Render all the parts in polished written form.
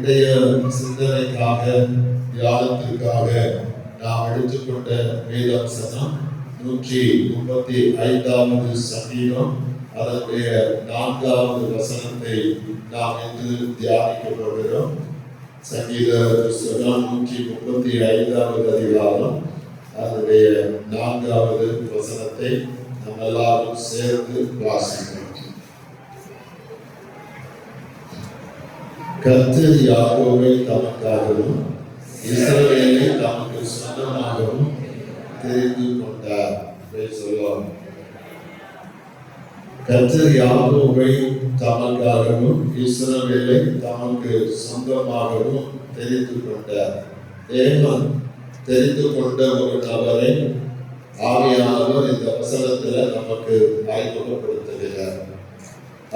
இன்றைய சிந்தனைக்காக தியானத்திற்காக நாம் எடுத்துக்கொண்ட வேதாசனம் 135வது சங்கீதம் அதனுடைய 4வது வசனத்தை நாம் இன்று தியானிக்க போகிறோம். சங்கீத புஸ்தகம் 135வது அதிகாரம் அதனுடைய 4வது வசனத்தை நாம் எல்லாரும் சேர்ந்து வாசிக்கிறோம். கர்த்தர் யாக்கோபை தமக்காகவும் இஸ்ரவேலை தமக்கு சொந்தமாகவும் தெரிந்து கொண்டார். கர்த்தர் யாக்கோபை தமக்காகவும் இஸ்ரவேலை தமக்கு சொந்தமாகவும் தெரிந்து கொண்டார். தேவன் தெரிந்து கொண்ட ஒரு நபரை ஆவியானவர் இந்த வசனத்தில் நமக்கு அறிமுகப்படுத்துகிறார்.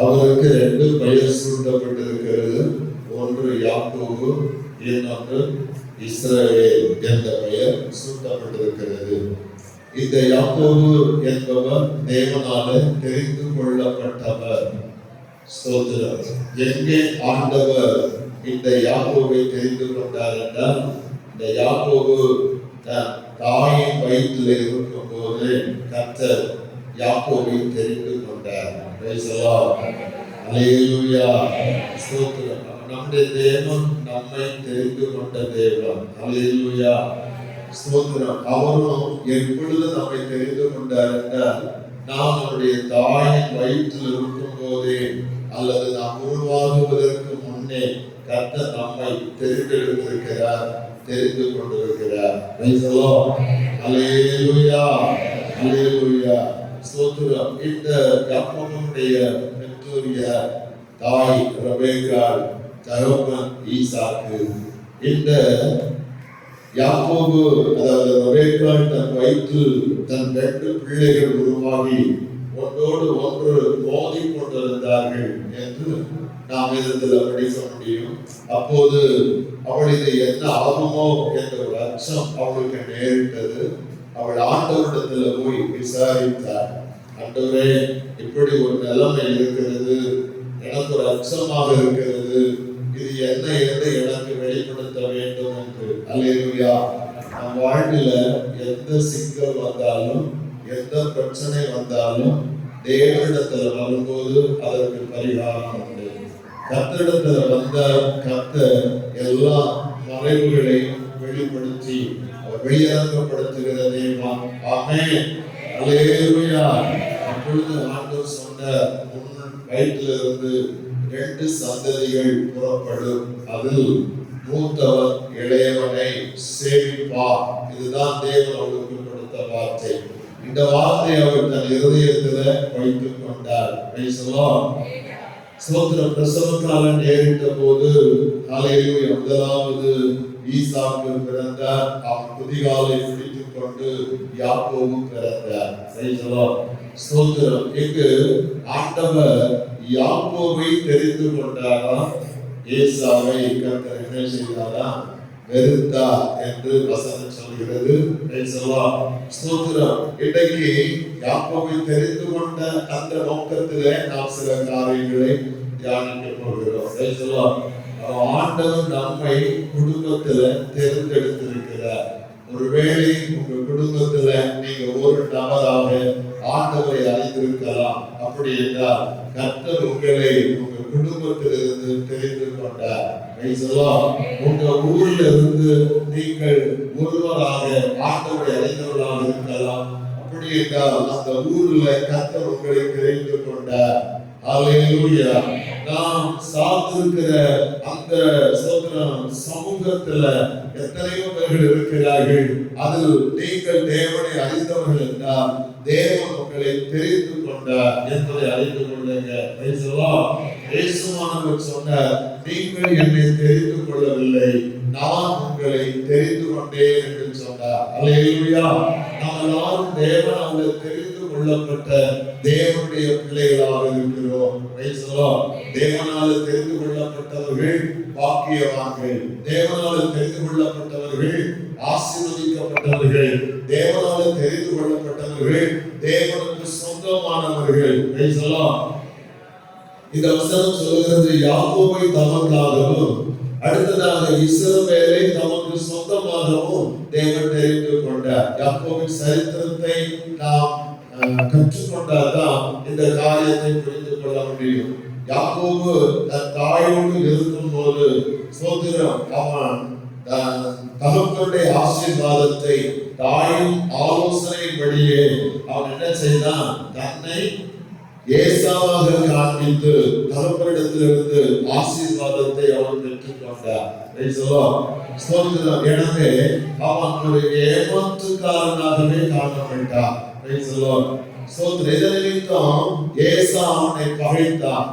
அவருக்கு 2 பெயர் சூட்டப்பட்டிருக்கிறது. ஒன்று யாக்கோபு, இன்னொன்று இஸ்ரவேல் என்ற பெயர் சூட்டப்பட்டிருக்கிறது. இந்த யாக்கோபு என்பவர் தேவனால தெரிந்து கொள்ளப்பட்டவர். ஸ்தோத்திரம். எங்கே ஆண்டவர் இந்த யாக்கோபை தெரிந்து கொண்டார் என்றால், இந்த யாக்கோபு தன் தாயின் வயிற்றில் இருக்கும் போது கர்த்தர் யாக்கோபை தெரிந்து கொண்டார். நம்முடைய தேவன் நம்மை தெரிந்து கொண்ட தேவன். அல்லேலூயா, ஸ்தோத்திரம். அவரும் எப்பொழுது நம்மை தெரிந்து கொண்டார் என்றால், நாம் நம்முடைய தாயின் வயிற்றில் இருக்கும் போதே அல்லது நாம் உருவாகுவதற்கு முன்னே கர்த்தர் நம்மை தெரிந்தெடுத்திருக்கிறார், தெரிந்து கொண்டிருக்கிறார். அல்லேலூயா, அல்லேலூயா, ஸ்தோத்திரம். இந்த யாக்கோபுடைய பெற்றோரிய தாய் ரெபெக்காள், தகப்பன் ஈசாக்கு. இந்த யாக்கோபு அதாவது ரெபெக்காள் தன் வயிற்றில் தன் 2 பிள்ளைகள் உருவாகி ஒன்றோடு ஒன்று மோதி கொண்டிருந்தார்கள் என்று நாம் இதில் படிக்க முடியும். அப்போது அவள் இது என்ன ஆகுமோ என்ற ஒரு அச்சம் அவளுக்கு நேரிட்டது. அவள் ஆண்டவரிடத்தில் போய் விசாரித்தார். ஆண்டவரே, இப்படி ஒரு நிலைமை இருக்கிறது, எனக்கு ஒரு அச்சமாக இருக்கிறது, இது என்ன என்று எனக்கு வெளிப்படுத்த வேண்டும் என்று. அல்லேலூயா. நம் வாழ்வில் எந்த சிக்கல் வந்தாலும் எந்த பிரச்சனை வந்தாலும் தேவனிடத்தில் வரும்போது அதற்கு பரிகாரம் உண்டு. கர்த்தரிடத்தில் வந்த கர்த்தர் எல்லா மறைவுகளையும் வெளிப்படுத்தி வெளியரங்கப்படுத்துகிற தேவன். ஆமென். அல்லேலூயா. அப்பொழுது ஆண்டவர் சொன்ன, உன் வயிற்றிலிருந்து 2 சந்ததிகள் புறப்படும், அதில் மூத்தவன் இளையவனை சேவிப்பார். இதுதான் தேவன் அவருக்கு கொடுத்த வார்த்தை. இந்த வார்த்தை அவர் தன் இருதயத்தில் வைத்துக் கொண்டார். சோத்திர பிரசவ காலம் நேரிட்ட போது காலையில் முதலாவது ஈசாக்கு பிறந்தார். அவன் குதிகாலை பிடித்துக் கொண்டு யாக்கோபு பிறந்தார். ஸ்தோத்திரம். இங்கு ஆண்டவர் யாக்கோபை தெரிந்து கொண்டாரா, ஏசாவை கர்த்தர் என்ன செய்தாரா, வெறுத்தார் என்று வசனம் சொல்கிறது. ஸ்தோத்திரம். இன்றைக்கு யாக்கோபை தெரிந்து கொண்ட அந்த நோக்கத்திலே நாம் சில காரியங்களை தியானிக்க போகிறோம். ஆண்டவர் நம்மை குடும்பத்துல தேர்ந்தெடுத்திருக்கிறார். ஒருவேளை உங்க குடும்பத்துல நீங்க ஒரு நபராக ஆண்டவரை அறிந்திருக்கலாம். அப்படி என்றால் கர்த்தர் உங்களை உங்க குடும்பத்திலிருந்து தெரிந்து கொண்டார். உங்க ஊரில் இருந்து நீங்கள் ஒருவராக ஆண்டவரை அறிந்தவர்களாக இருக்கலாம். அப்படி என்றால் அந்த ஊர்ல கர்த்தர் உங்களை தெரிந்து கொண்டார். அல்லேலூயா. நாம் சார்ந்திருக்கிற அந்த சமூகத்துல எத்தனையோ பேர்கள் இருக்கிறார்கள். அதில் நீங்கள் தேவனை அறிந்தவர்கள் என்றால் தேவன் உங்களை தெரிந்து கொண்டார் என்பதை அறிந்து கொள்ளுங்க. இயேசுவானவர் சொன்னார், நீங்கள் என்னை தெரிந்து கொள்ளவில்லை, நான் உங்களை தெரிந்து கொண்டேன் என்று சொன்னார். அல்லேலூயா. நாம் எல்லாரும் தேவனால தெரிந்து கொள்ளப்பட்ட தேவனுடைய பிள்ளைகளாக இருக்கிறோம். தேவனால தெரிந்து கொள்ளப்பட்டவர்கள் பாக்கியவான்கள். தேவனால தெரிந்து கொள்ளப்பட்டவர்கள் ஆசீர்வதிக்கப்பட்டவர்கள். தேவனால தெரிந்து கொள்ளப்பட்டவர்கள் தேவனுக்கு சொந்தமானவர்கள். இந்த வசனம் சொல்கிறது, யாக்கோபை தமக்காகவும் அடுத்ததாக இஸ்ரவேலை தமக்கு சொந்தமாகவும் தேவன் தெரிந்து கொண்டார். யாக்கோபின் சரித்திரத்தை நாம் கற்றுக்கொண்டால்தான் இந்த காரியத்தை புரிந்து கொள்ள முடியும். யாக்கோபு தன் தாயோடு இருக்கும் போது சோதரம் அவன் தகப்பனுடைய ஆசீர்வாதத்தை தாயின் ஆலோசனைப்படியே அவன் என்ன செய்தான்? தன்னை ஏசாவாக காண்பித்து தகப்பனிடத்திலிருந்து ஆசீர்வாதத்தை அவன் பெற்றுக் கொண்டார். எனவே அவன் ஒரு ஏமாற்றுக்காரனாகவே காணப்பட்டான். ஏசா அவனை பகைத்தான்.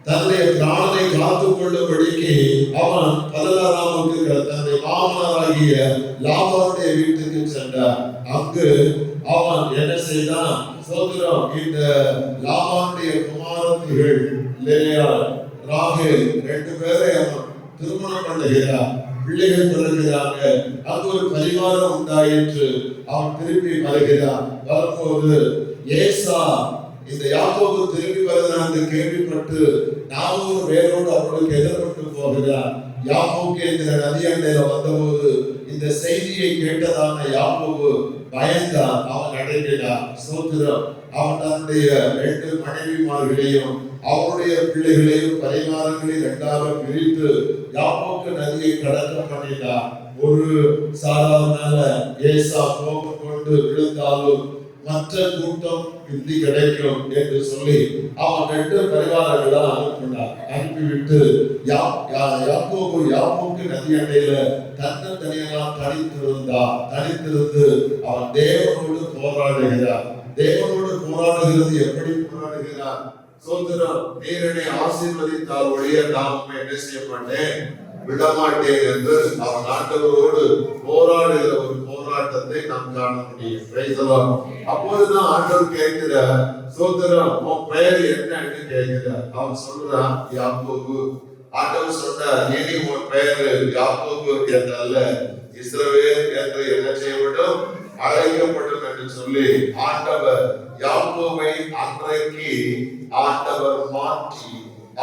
தன்னுடைய பிராணனை காத்துக் கொள்ளும்படிக்கு அவன் பதலாராமுக்கு தன்னுடைய மாமனாராகிய லாபானுடைய வீட்டுக்கு சென்றான். அங்கு அவன் என்ன செய்தான்? சோதரம் இந்த லாபானுடைய குமாரத்திகள் லேயா ராகேல் 2 பேரை அவன் திருமணம் பண்ணுகிறான். பிள்ளைகள் பிறகுகிறாங்க. அங்கு ஒரு பரிமாறம் உண்டாயிற்று. அவன் திரும்பி வருகிறான். வரும்போது ஏசா இந்த யாக்கோபு திரும்பி வருகிறான் கேள்விப்பட்டு 400 பேரோடு அவனுக்கு எதிர்பட்டு போகிறார். யாக்கோபு என்கிற நதி அண்டையில வந்தபோது இந்த செய்தியை கேட்டதான யாக்கோபு பயந்தான். அவன் அடங்கினான். சோத்திரம். அவன் தன்னுடைய 2 மனைவிமார்களையும் அவருடைய பிள்ளைகளையும் பரிமாறங்களை 2ஆக பிரித்து யாக்கோபு நதியை கடக்க பண்ணினார். ஒரு சாதாரண ஏசா கோபம் கொண்டு விழுந்தாலும் மற்ற கூட்டம் இந்தி கிடைக்கும் என்று சொல்லி அவன் 2 பரிவாரங்களை அனுப்பினார். அனுப்பிவிட்டு யாக்கோபு நதி அண்டையில தனியாக தனித்திருந்து அவன் தேவனோடு போராடுகிறார். தேவனோடு போராடுகிறது. எப்படி போராடுகிறார்? சோதரம், நீர் என்னை ஆசீர்வதித்தால் ஒழிய நான் என்ன செய்ய மாட்டேன், விடமாட்டேன் என்று அவன் ஆண்டவரோடு போராடுகிற ஒரு போராட்டத்தை நாம் காண முடியும். அப்போதுதான் ஆண்டவர் கேட்கிற, சோதரம் உன் பெயர் என்ன என்று கேட்கிறார். அவன் சொல்றான் யாக்கோபு. ஆண்டவர் சொன்னார், இனி உன் பெயர் யாக்கோபு என்றல்ல இஸ்ரவேல் என்று என்ன செய்யப்படும், அழைக்கப்படும் என்று சொல்லி ஆண்டவர் யாக்கோபை அன்றைக்கு ஆண்டவர் மாற்றி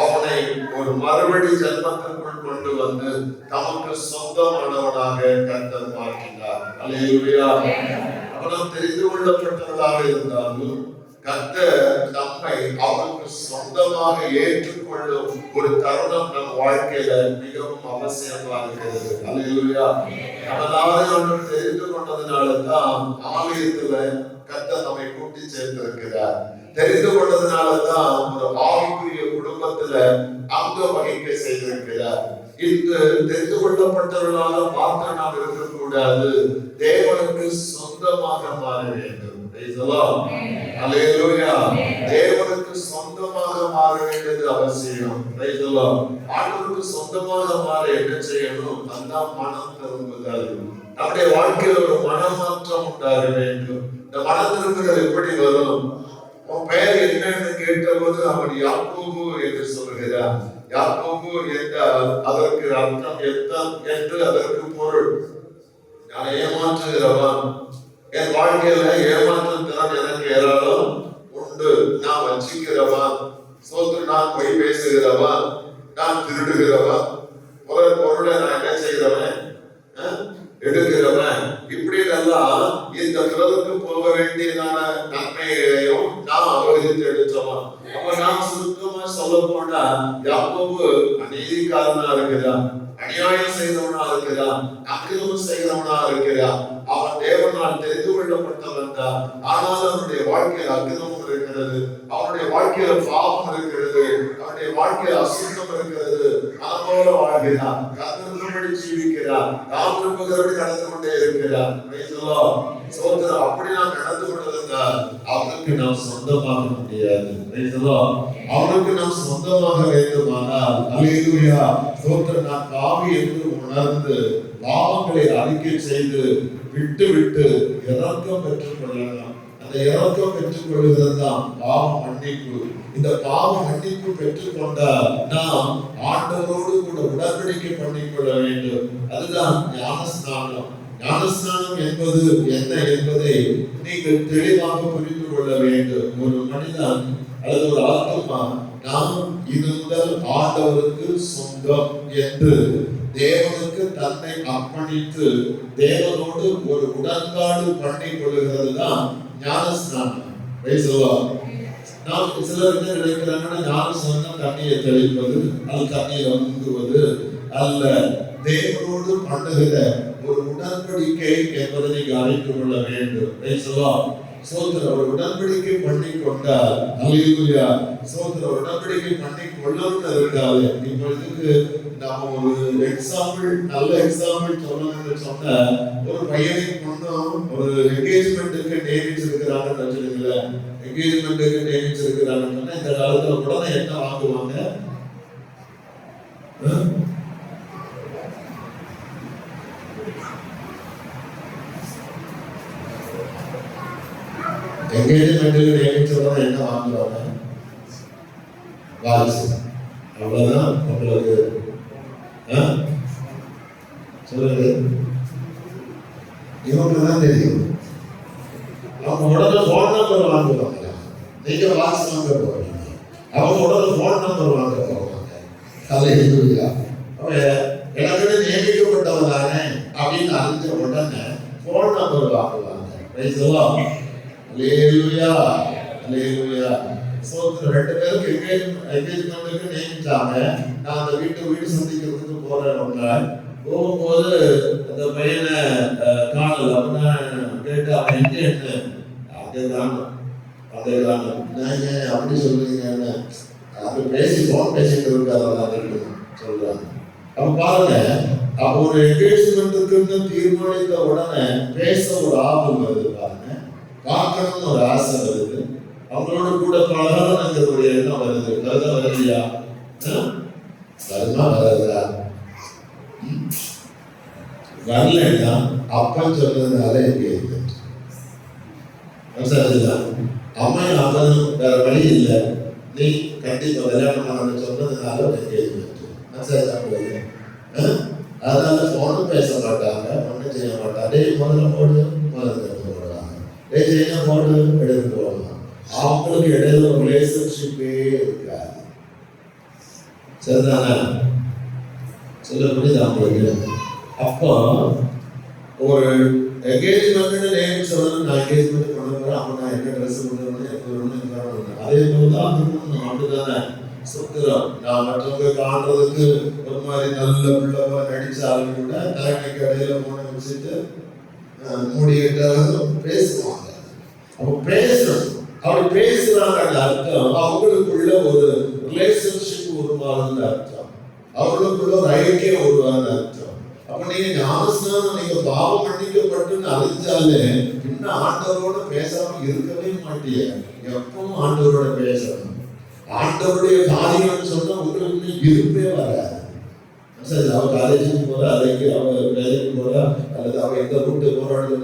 அவனை ஒரு மறுபடி ஜன்மத்திற்குள் கொண்டு வந்து தமக்கு சொந்தமானவனாக கர்த்தர் மாற்றினார். அல்லேலூயா. அவன் தெரிந்து கொள்ளப்பட்டவர்களாக இருந்தாலும் கர்த்தர் நம்மை அவனுக்கு சொந்தமாக ஏற்றுக்கொள்ளும் ஒரு தருணம் நம் வாழ்க்கையில மிகவும் அவசியமா இருக்கிறது. அல்லேலூயா. நம்மளால அவர்கள் தெரிந்து கொண்டதுனாலதான் ஆலயத்துல கர்த்தர் நம்மை கூட்டி சேர்ந்திருக்கிறார். தெரிந்து கொண்டதுனாலதான் ஒரு ஆவிக்குரிய குடும்பத்துல அங்க வகிக்க செய்திருக்கிறார். இந்த தெரிந்து கொள்ளப்பட்டவர்களாக பார்த்து நாம் இருக்கக்கூடாது. தேவனுக்கு சொந்தமாக மாற வேண்டும். தேவனுக்கு சொந்தமாக மாற வேண்டியது அவசியம். ஆண்டவருக்கு சொந்தமாக மாற என்ன செய்யணும்? அந்த மனம் திரும்புதல். நம்முடைய வாழ்க்கையில் ஒரு மனமாற்றம் உண்டாக வேண்டும். இந்த மன திரும்புதல் எப்படி வரும்? உன் பெயர் என்னன்னு கேட்டபோது அவன் யாக்கோபு என்று சொல்கிறார். யாக்கோபு என்றால் அதற்கு அர்த்தம் என்று அதற்கு பொருள், நான் ஏமாற்றுகிறவன். என் வாழ்க்கையில ஏமாற்றும் திறன் எனக்கு ஏராளம் உண்டு. நான் வஞ்சிக்கிறவன், நான் பொய் பேசுகிறவன், நான் திருடுகிறவன், பொருளை நான் என்ன செய்கிறவன், எடுக்கிறவன், இப்படி எல்லாம் இந்த பிறருக்கு போக வேண்டியதான நன்மையையும் நான் அபகரித்து எடுத்தவன். அப்ப நான் சுருக்கமா சொல்ல போனா யாக்கோபு அநீதிக்காரனா இருக்கிறான், அநியாயம் செய்தவனா இருக்கிறான், அக்கிரமம் செய்தவனா இருக்கிறான். அவன் தேவனால் தெரிந்து கொள்ளப்பட்டவன் தான். ஆனால் அவனுடைய வாழ்க்கையில் அக்கிரமம் இருக்கிறது, அவனுடைய வாழ்க்கையில பாவம் இருக்கிறது, அவனுடைய வாழ்க்கையில் அசுத்தம் இருக்கிறது. அதனோட வாழ்கிறான், கர்த்தருக்கும்படி ஜீவிக்கிறான், நாம் விரும்புகிறபடி நடந்து கொண்டே இருக்கிறான். சோதரர் அப்படி நாம் நடந்து கொண்டிருந்தால் அவனுக்கு நாம் சொந்தமாக முடியாது. அவனுக்கு நாம் சொந்தமாக வேண்டுமானால் அல்லேலூயா சோதரர் நான் பாவி என்று உணர்ந்து பாவங்களை அறிக்கை செய்து விட்டு இரக்கம் பெற்றுக் கொள்ளலாம். அந்த இரக்கம் பெற்றுக் கொள்வது தான் பாவ மன்னிப்பு. இந்த பாவ மன்னிப்பு பெற்றுக்கொண்டால் நாம் ஆண்டவரோடு கூட உடன்படிக்கை பண்ணிக்கொள்ள வேண்டும். அதுதான் ஞானஸ்நானம். ஞானஸ்நானம் என்பது என்ன என்பதை நீங்கள் தெளிவாக புரிந்து கொள்ள வேண்டும். ஒரு மனிதன் அல்லது ஒரு ஆத்மா நாம் இது முதல் ஆண்டவருக்கு சொந்தம் என்று தேவனுக்கு தன்னை அர்ப்பணித்து தேவனோடு ஒரு உடன்பாடு பண்ணி கொள்ளுகிறது தான் ஞானஸ்நானம். நாம் சிலர் என்ன நினைக்கிறாங்கன்னா ஞானஸ்நானம் தண்ணியை தெளிப்பது அது தண்ணியை முங்குவது அல்ல. தேவனோடு பண்ணுகிற ஒரு உடன்படிக்கை என்பதை நீங்க அறிந்து கொள்ள வேண்டும். சோதரர் ஒரு உடன்படிக்கை பண்ணி கொண்டார். அல்லேலூயா. சோதரர் ஒரு உடன்படிக்கை பண்ணி கொள்ளணும்னு இருக்காது. இப்பொழுதுக்கு நாம ஒரு எக்ஸாம்பிள், நல்ல எக்ஸாம்பிள் சொல்லணும்னு சொன்ன ஒரு பையனை கொண்டும் ஒரு என்கேஜ்மெண்ட்டுக்கு நியமிச்சிருக்கிறாங்கன்னு வச்சுருக்கீங்களேன். என்கேஜ்மெண்ட்டுக்கு நியமிச்சிருக்கிறாங்கன்னு சொன்னா இந்த காலத்துல உடனே என்ன வாங்குவாங்க? என்கேஜ்மெண்ட்டுக்கு நியமிச்சவங்க என்ன வாங்குவாங்க? வாட்ச். அவ்வளவுதான் உங்களுக்கு சொல்லுங்க. இவங்களுக்கு தான் தெரியும். அவங்க உடனே போன் நம்பர் வாங்குவாங்க. நீங்க வாட்ச் வாங்க போறீங்க, அவங்க உடனே போன் நம்பர் வாங்க போவாங்க. அல்லேலூயா. எனக்கு நியமிக்கப்பட்டவங்க தானே அப்படின்னு அறிஞ்ச உடனே போன் நம்பர் வாங்குவாங்க. Praise the Lord. Hallelujah. Hallelujah. சோதரர் ரெண்டு பேருக்கு என்கேஜ்மெண்ட்டுக்கு நியமிச்சாங்க. நான் அந்த வீடு சந்திக்கிறதுக்கு போறேன். போகும்போது அந்த பையனை காணல. அவனை கேட்டு அவன் எங்க என்ன அதேதான் அப்படி சொல்றீங்க. அப்படி போன் பேசிட்டு இருக்காரு சொல்றாங்க. அப்ப பாருங்க, அப்ப ஒரு என்கேஜ்மெண்ட்டுக்கு தீர்மானித்த உடனே பேச ஒரு ஆர்வம் வருது. பாருங்க, பார்க்கணும்னு ஒரு ஆசை வருது. அவங்களோட கூட பழகணுங்கிற எண்ணம் வருது. வருதா வரலையா? வருமா வராதா? வரலன்னா அப்பன் சொன்னதுனால என்கேஜ்மெண்ட். அம்மையும் அப்பனும் வேற வழி இல்லை. நீ கண்டிப்பா கல்யாணம் பண்ண சொன்னதுனால என்கேஜ்மெண்ட். அதனால போனும் பேச மாட்டாங்க, ஒன்றும் செய்ய மாட்டாங்க. முதல்ல போடு போடுவாங்க, செய்ய போடு எடுத்து போடலாம். அவங்களுக்கு இடையில ஒரு ரிலேஷன்ஷிப்பே இருக்காது. சரிதானே? சொல்ல முடியுது அவங்களுக்கு. அப்போ ஒரு என்கேஜ்மெண்ட் நியமிச்சவங்க நான் என்கேஜ்மெண்ட் கொண்டு போறேன். அவங்க நான் என்ன ட்ரெஸ் கொண்டு அதே போலதான் அப்படிதானே சுத்துறோம். நான் மற்றவங்க காண்றதுக்கு ஒரு மாதிரி நல்ல பிள்ளவா நடிச்சாலும் கூட தலைமைக்கு இடையில போன வச்சுட்டு மூடிக்கிட்டாலும் பேசுவாங்க. அப்ப பேசணும். அப்படி பேசுறாங்க அர்த்தம் அவங்களுக்குள்ள ஒரு ரிலேஷன்ஷிப் உருவாகுது அர்த்தம். அவங்களுக்குள்ள ஒரு ஐக்கியம் உருவாகுது அர்த்தம். அப்ப நீங்க ஞானஸ்நானம் நீங்க பாவம் மன்னிக்கப்பட்டுன்னு அறிஞ்சாலே இன்னும் ஆண்டவரோட பேசாம இருக்கவே மாட்டீங்க. எப்பவும் ஆண்டவரோட பேசணும். ஆண்டவருடைய காரியம் சொன்னா உங்களுக்கு இருப்பே வராது. சரி, அவ காலேஜுக்கு போறா, அதைக்கு அவ வேலைக்கு போறா, அல்லது அவ எந்த ரூட்டு போறான்னு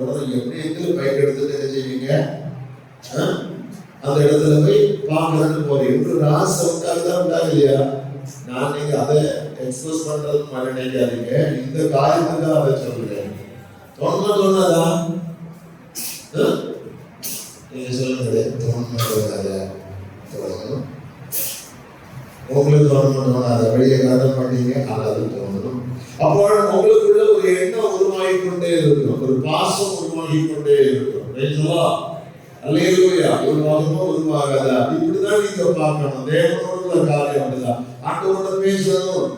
உடனே எப்படி எங்களுக்கு பைக் எடுத்துட்டு என்ன செய்வீங்க? அந்த இடத்துல போய் பார்க்கறதுக்கு போறீங்க. உங்களுக்கு ஆசை உண்டாகுதான் உண்டாகு இல்லையா? நான் நீங்க அதை எக்ஸ்பிரஸ் பண்றது மாதிரி நினைக்காதீங்க. இந்த காரியத்துக்கு அதை சொல்றேன். தோணாதா? நீங்க சொல்லுங்க. தோணாத உங்களுக்கு தோணாத வெளியே காரணம் பண்ணீங்க, அது தோணணும். அப்போ உங்களுக்குள்ள ஒரு எண்ணம் உருவாகி கொண்டே இருக்கும், ஒரு பாசம் உருவாகி கொண்டே இருக்கும். அல்லேலூயா. உருவாகுமோ உருவாகாதா? இப்படிதான் நீங்க பார்க்கணும். தேவனோட காரியம் அப்படிதான். ஆண்டவரோட பேசணும்,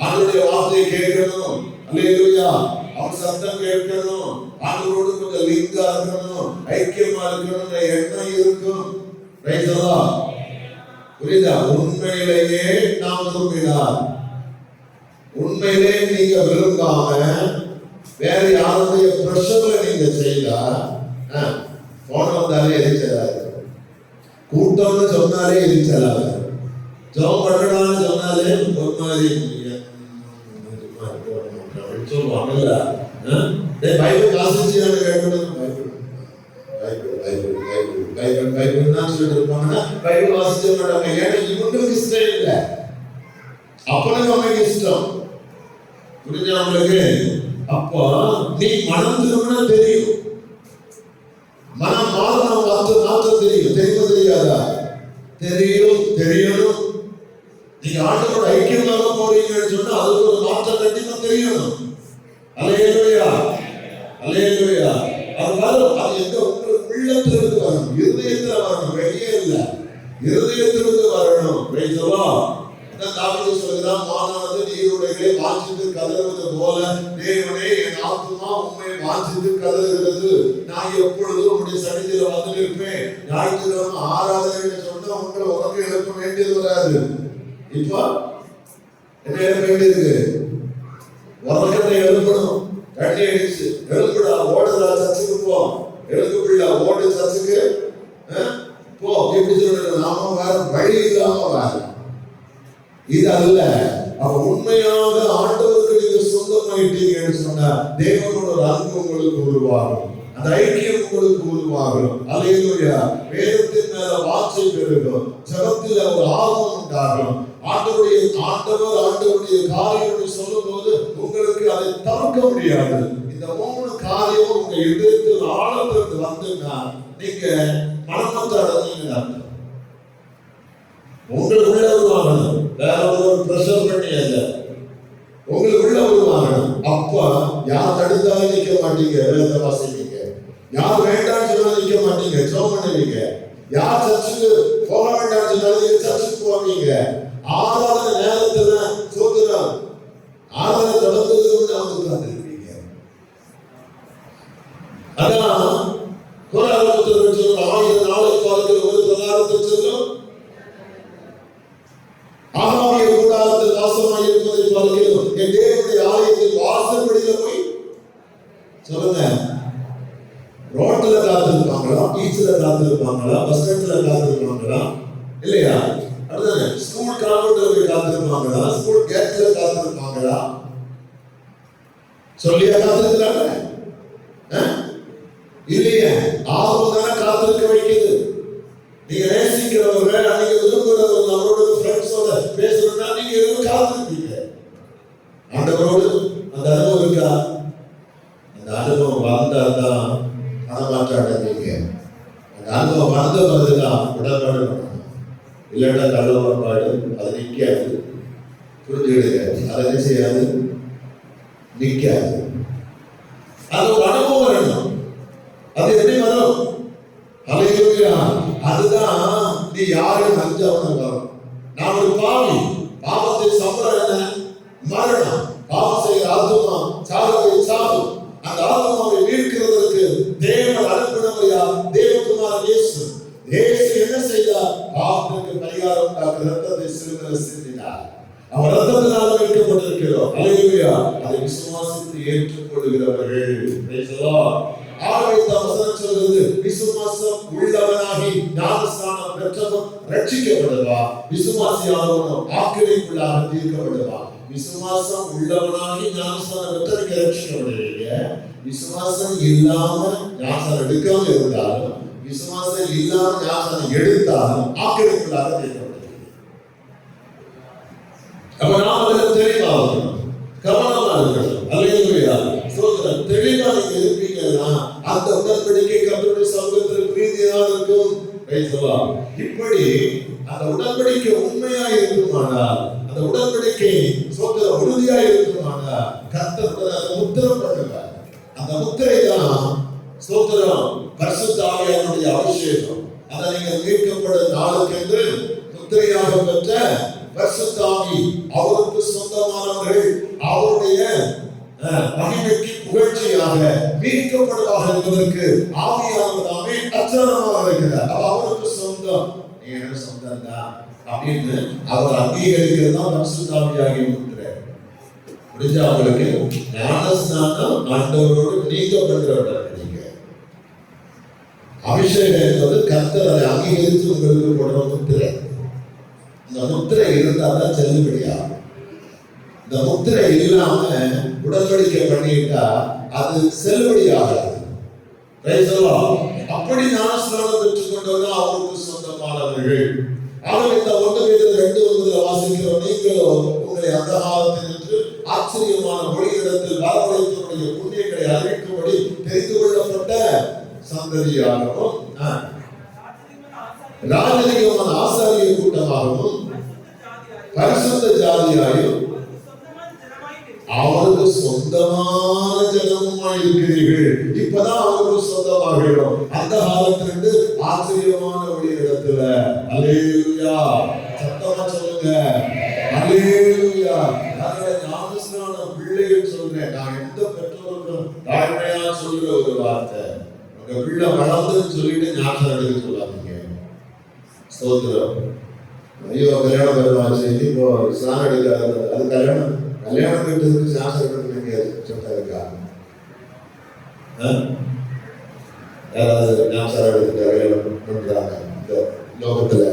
ஆண்டவருடைய வார்த்தையை கேட்கணும். அல்லேலூயா. அவன் சத்தம் கேட்கணும், ஆண்டவரோடு கொஞ்சம் லிங்கா இருக்கணும், ஐக்கியமா இருக்கணும், எண்ணம் இருக்கும். புரியுதா? உண்மையிலேயே நாம் விரும்பினார், உண்மையிலே நீங்க விரும்பாம வேற யாருடைய பிரஷர்ல நீங்க செய்தா போன வந்தாலே எரிச்சலாக, கூட்டம்னு சொன்னாலே எரிச்சலாக, ஜோம் பண்ணலாம்னு சொன்னாலே ஒரு மாதிரி சொல்லுவாங்கல்ல. பைபிள் வாசிச்சு கேட்கணும். பைபிள் தான் சொல்லிட்டு இருப்பாங்கன்னா பைபிள் வாசிச்ச மாட்டாங்க. ஏன்னா இவங்களுக்கு இஷ்டம் இல்லை, அப்பனுக்கு அம்மைக்கு இஷ்டம். புரிஞ்சா உங்களுக்கு? அப்போ நீ மனம் திரும்பினா தெரியும், மனம் மாற்றம் தெரியும். தெரியுமா தெரியாதா? தெரியும், தெரியணும். நீங்க ஆண்டவரோட ஐக்கியமாக போறீங்கன்னு சொன்னா அதுக்கு ஒரு மாற்றம் கண்டிப்பா தெரியணும். அல்லேலூயா, அல்லேலூயா. அது வரும். அது எங்க உங்களுக்கு உள்ளத்திலிருந்து வரணும், இருதயத்துல வரணும், வெளியே இல்ல, இருதயத்திலிருந்து வரணும். Price the Lord. தாவீது சொல்கிறான், மானானது நீருடைகளை வாஞ்சித்து கதறுவது போல தேவனே என் ஆத்துமா உம்மை வாஞ்சித்து கதறுகிறது. நான் எப்பொழுதும் உம்முடைய சன்னிதியில வந்து நிற்பேன். ஞாயிற்றுக்கிழமை ஆராதனை சொன்னா உங்களை உறக்க எழுப்ப வேண்டியது வராது. இப்ப என்ன எழுப்ப வேண்டியது? உறக்கத்தை எழுப்பணும். கண்ணி அடிச்சு எழுப்புடா, ஓடுதா சர்ச்சுக்கு போ, எழுப்புடா ஓடு சர்ச்சுக்கு போ. எப்படி சொல்றது? நாம வேற வழி இல்லாம வேற இது அல்ல. அவன் உண்மையாக ஆண்டவருக்கு நீங்க சொந்தமாயிட்டீங்கன்னு சொன்னா தேவனோட ஒரு அன்பு உங்களுக்கு உருவாகும், அந்த ஐக்கியம் உங்களுக்கு உருவாகும். அல்லேலூயா. வேதத்தின் மேல வாஞ்சை பெருகும், ஜெபத்தில் ஒரு ஆர்வம் உண்டாகும். ஆண்டவருடைய காரியங்களை சொல்லும் போது உங்களுக்கு அதை தவிர்க்க முடியாது. இந்த 3 காரியம் உங்க இதயத்தில் ஆழத்திற்கு வந்துன்னா நீங்க மனமற்ற அடைஞ்சீங்க. உங்களுக்குள்ள உருவாகணும், வேற ஒரு பிரஷர் பண்ணி அல்ல, உங்களுக்குள்ள உருவாகணும். அப்ப யார் தடுத்தாலும் நிக்க மாட்டீங்க, வேத வாசிப்பீங்க. யார் வேண்டாம்னு சொன்னாலும் நிக்க மாட்டீங்க, ஜெபம் பண்ணுவீங்க. யார் சர்ச்சுக்கு போக வேண்டாம்னு சொன்னாலும் சர்ச்சுக்கு போவீங்க. ஆராதனை நேரத்துல சோதரம் ஆராதனை தொடர்ந்து உட்கார்ந்துருப்பீங்க. அதான் கோலாலத்தில் சொல்லும் 1000 நாளை பார்க்கிற ஒரு பிரகாரத்தில் சொல்லும் ஆகாமிய கூடாரத்தில் வாசமாய் இருப்பதை பார்க்கிறோம். என் தேவனுடைய ஆலயத்தில் வாசற்படியில போய் சொல்லுங்க. ரோட்ல காத்திருப்பாங்களா, பீச்ல காத்திருப்பாங்களா, பஸ் ஸ்டாண்ட்ல காத்திருப்பாங்களா, இல்லையா? அதுதானே. ஸ்கூல் காம்பவுண்ட்ல போய் காத்திருப்பாங்களா, ஸ்கூல் கேட்ல காத்திருப்பாங்களா? சொல்லியா காத்திருக்கிறாங்க? இல்லையே. ஆர்வம் தானே காத்திருக்க வைக்குது. நீங்க நேசிக்கிறவங்க, நீங்க விரும்புகிறவங்க, அவரோட ஃப்ரெண்ட்ஸோட பேசணும்னா நீங்க எதுவும் காத்திருப்பீங்க. ஆண்டவரோடு அந்த அனுபவம் இருக்கா? அந்த அனுபவம் வந்தாதான் மனமாற்றம் அடைஞ்சீங்க. அந்த அனுபவம் வந்த பிறகுதான் உடன்பாடு பண்ணணும். இல்லைன்னா கள்ள உடன்பாடு அது நிற்காது. புரிஞ்சுக்கிடுங்க, அதை என்ன செய்யாது, நிற்காது. அது ஒரு அனுபவம் வரணும். அது எப்படி வரும்? அல்லேலூயா. அதுதான் நீ யாரும் அஞ்சவன வரும். நான் ஒரு பாவி, பாவத்தை சம்பளம் என்ன? மரணம். பாவம் செய்கிற ஆத்துமா சாகவே சாகும். அந்த ஆத்துமாவை மீட்கிறதற்கு தேவன் அனுப்பினவையா தேவகுமாரன் இயேசு. இயேசு என்ன செய்தார்? பாவத்துக்கு பரிகாரம் உண்டாக்க ரத்தத்தை சிலுவையில் சிந்தினார். அவர் ரத்தத்தினால் மீட்கப்பட்டிருக்கிறோம். அல்லேலூயா. அதை விசுவாசித்து ஏற்றுக்கொள்கிறவர்கள். Price the Lord. சொல்றது விசுவாசம் உள்ளவனாகி ஞானஸ்நானம் பெற்றவன் ரட்சிக்கப்படுவா, விசுவாசியானவனும் ஆக்கினைக்குள்ளாக தீர்க்கப்படுவா. விசுவாசம் உள்ளவனாகி ஞானஸ்நானம் பெற்றவனுக்கு ரட்சிக்கப்படுவீங்க. விசுவாசம் இல்லாம ஞானஸ்நானம் எடுக்காம இருந்தாலும், விசுவாசம் இல்லாம ஞானஸ்நானம் எடுத்தாலும் ஆக்கினைக்குள்ளாக தீர்க்கப்படுவீங்க. அப்ப நாம் அதில் தெளிவாகணும், கவனமா இருக்கணும். அல்லேலூயா. சோதரன் தெளிவா நீங்க இருப்பீங்கன்னா அந்த உடன்படிக்கை கர்த்தருடைய சமூகத்தில் பிரீதியாக இருக்கும். இப்படி அந்த உடன்படிக்கை உண்மையா இருக்குமானால், அந்த உடன்படிக்கை சோதர உறுதியா இருக்குமானால் கர்த்தர் முத்திரம் பண்ணுவார். அந்த முத்திரை தான் சோதரம் பரிசுத்த ஆவியானுடைய அபிஷேகம். அதை நீங்க மீட்கப்படும் நாளுக்கென்று முத்திரையாக பெற்ற பரிசுத்த ஆவி, அவருக்கு சொந்தமானவர்கள், அவருடைய மகிமைக்கு புகழ்ச்சியாக மீட்கப்படுவாக என்பதற்கு ஆவியானவராமே அச்சரணமாக இருக்கிறார். அவருக்கு சொந்தம். நீ எனக்கு சொந்தம் தான் அப்படின்னு அவர் அங்கீகரிக்கிறது தான் பரிசுத்த ஆவியாகி இருக்கிறார். முடிஞ்ச அவங்களுக்கு ஞானஸ்நானம் ஆண்டவரோடு நீக்கப்படுகிறவர்கள். நீங்க அபிஷேகம் என்பது கர்த்தர் அதை அங்கீகரித்து உங்களுக்கு போடுற முத்திரை. இந்த முத்திரை இருந்தால் தான் செல்லுபடியாகும். இந்த முத்திரை இல்லாம உடன்படிக்கை பண்ணிட்டா அது செல்லுபடியாகாது. அப்படி ஞானஸ்நானம் பெற்றுக் கொண்டவர்கள் அவருக்கு சொந்தமானவர்கள். ஆனால் இந்த 1 வாசிக்கிறோம், நீங்களும் உங்களை அந்த காலத்தினின்று ஆச்சரியமான மொழியிடத்தில் வரவழைத்தவருடைய புண்ணியங்களை அறிவிக்கும்படி தெரிந்து கொள்ளப்பட்ட சந்ததியாகவும் ராஜரீகமான ஆசாரிய கூட்டமாகவும் பரிசுத்த ஜாதியாயும் அவருக்கு சொந்தமான ஜனமுமாய் இருக்கிறீர்கள். இப்பதான் அவருக்கு சொந்தமாகிறோம். அந்த காலத்திலிருந்து ஆச்சரியமான ஒரு இடத்துல அல்லேலூயா சத்தமா சொல்லுங்க அல்லேலூயா. ஞானஸ்நானம் பிள்ளைகள் சொல்றேன், நான் எந்த பெற்றோருக்கும் தாழ்மையா சொல்ற ஒரு வார்த்தை, உங்க பிள்ளை வளர்ந்துன்னு சொல்லிட்டு ஞாபகம் எடுக்க சொல்லாதீங்க. ஸ்தோத்திரம். ஐயோ கல்யாணம் வருவாச்சு, இப்போ ஸ்நானம் எடுக்காது, அது கல்யாணம் கட்டதுக்கு சாசம் எடுக்க சொல்லிட்டா இருக்கா? யாராவது ஞாபகம் எடுத்துட்டு கல்யாணம் பண்றாங்க இந்த லோகத்துல?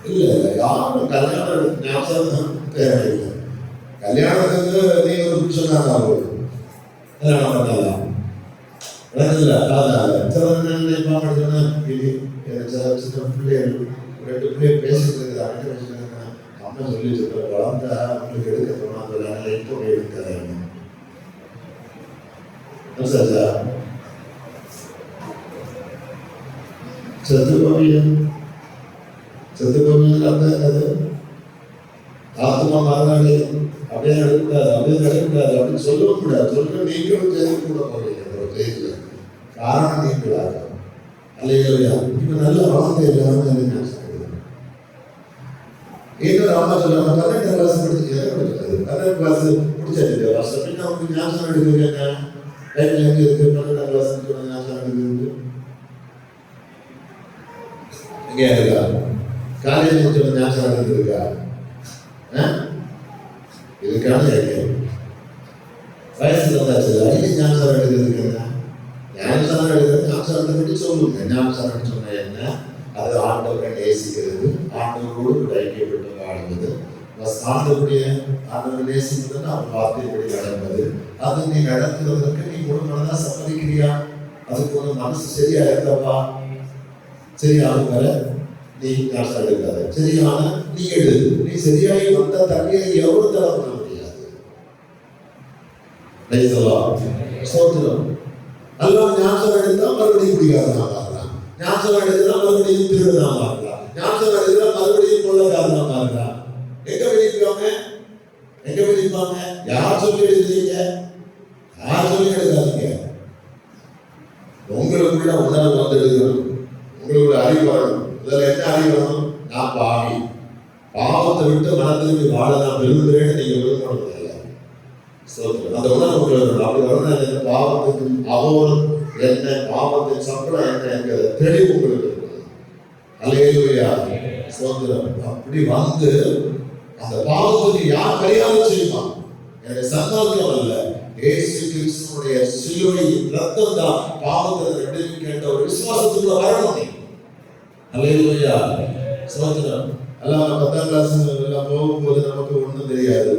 இல்ல இல்ல, யாரும் கல்யாணம் ஞாபகம் தேவையில்லை. கல்யாணத்துக்கு நீ ஒரு புருஷனாக ஆகும், கல்யாணம் பண்ணலாம் இல்ல. அதான் சில நினைப்பாங்க, சின்ன பிள்ளைகள் 2 பிள்ளைகள் பேசிட்டு இருக்கிறாங்க, அம்மா சொல்லி சொல்ற வளர்ந்தா உங்களுக்கு எடுக்க தோணாத இப்போ எடுக்கிறாங்க. செத்துக்கோமியில் அது ஆத்மா மரணாளி அப்படியே நடக்கூடாது, அப்படியே நடக்கூடாது அப்படின்னு சொல்லவும் கூடாது. சொல்ல நீங்களும் செய்து கூட போவீங்க ஒரு ஜெயில. காரணம் நீங்களாக அல்லையா? இப்ப நல்ல வார்த்தை எல்லாரும் இன்னொரு அம்மா சொல்லுவாங்க, 12ஆம் கிளாஸ் படிச்சுட்டு 12ஆம் கிளாஸ் முடிச்சாச்சு வருஷம் பின்ன அவங்க ஞாபகம் எடுக்கிறீங்க. டைம்ல எங்க இருக்கு 12ஆம் கிளாஸ் ஞாபகம் எடுக்கிறது எங்க இருக்கா? காலேஜ் முடிச்ச ஞாபகம் எடுக்கிறதுக்கா? இதுக்கான வயசு வந்தாச்சு, ஐந்து ஞாபகம் எடுக்கிறதுக்கு ஞாபகம் எடுக்கிறது ஞாபகம் பற்றி சொல்லுங்க. ஞாபகம் சொன்ன என்ன? அது ஆண்டவரை நேசிக்கிறது, ஆண்டவரோடு ஐக்கியப்பட்டு வாழ்வது, ஆண்டவருடைய ஆண்டவரை நேசிப்பதுன்னு அவர் வார்த்தைப்படி நடப்பது. அது நீ நடக்கிறதுக்கு நீ முழு மனதா சம்மதிக்கிறியா? அதுக்கு ஒரு மனசு சரியா இருக்கப்பா, சரியான வர நீ ஞாபகம் எடுக்காத, சரியான நீ எடு. நீ சரியாகி வந்த தண்ணியை எவ்வளவு தர பண்ண முடியாது. எல்லாம் ஞாபகம் எடுத்தா மறுபடியும் பிடிக்காதனா மாறலாம், ஞாபகம் எடுத்தா மறுபடியும் திருடனா மாறலாம், ஞாபகம் எடுத்தா மறுபடியும் கொள்ளக்காரனா மாறலாம். எங்க விதிப்பாங்க? எங்க விதிப்பாங்க? யார் சொல்லி எடுக்கிறீங்க? யார் சொல்லி எடுக்காதீங்க. உங்களுக்குள்ள உணர்வு வந்து எடுக்கணும், உங்களுக்குள்ள அறிவு வரணும். இதுல என்ன அறிவு வரணும்? நான் பாவி, பாவத்தை விட்டு மனத்திற்கு வாழ நான் விரும்புகிறேன்னு நீங்க விரும்பணும். அந்த உணர்வு உங்களுக்கு அப்படி வரணும். பாவத்துக்கு அகோரம் என்ன, பாவத்தின் சம்பளம் என்ன என்கிற தெளிவு உங்களுக்கு இருக்கணும். அல்லேலூயா ஸ்தோத்திரம். அப்படி வந்து அந்த பாவத்துக்கு யார் பரிகாரம் செய்யுமா? என்னுடைய சன்மார்க்கம் அல்ல, இயேசு கிறிஸ்துவுடைய சிலுவை ரத்தம் தான் பாவத்தை விடுவிக்கின்ற ஒரு விசுவாசத்துக்குள்ள வரணும். அல்லேலூயா ஸ்தோத்திரம். எல்லாம் 10ஆம் கிளாஸ் எல்லாம் போகும்போது நமக்கு ஒன்றும் தெரியாது.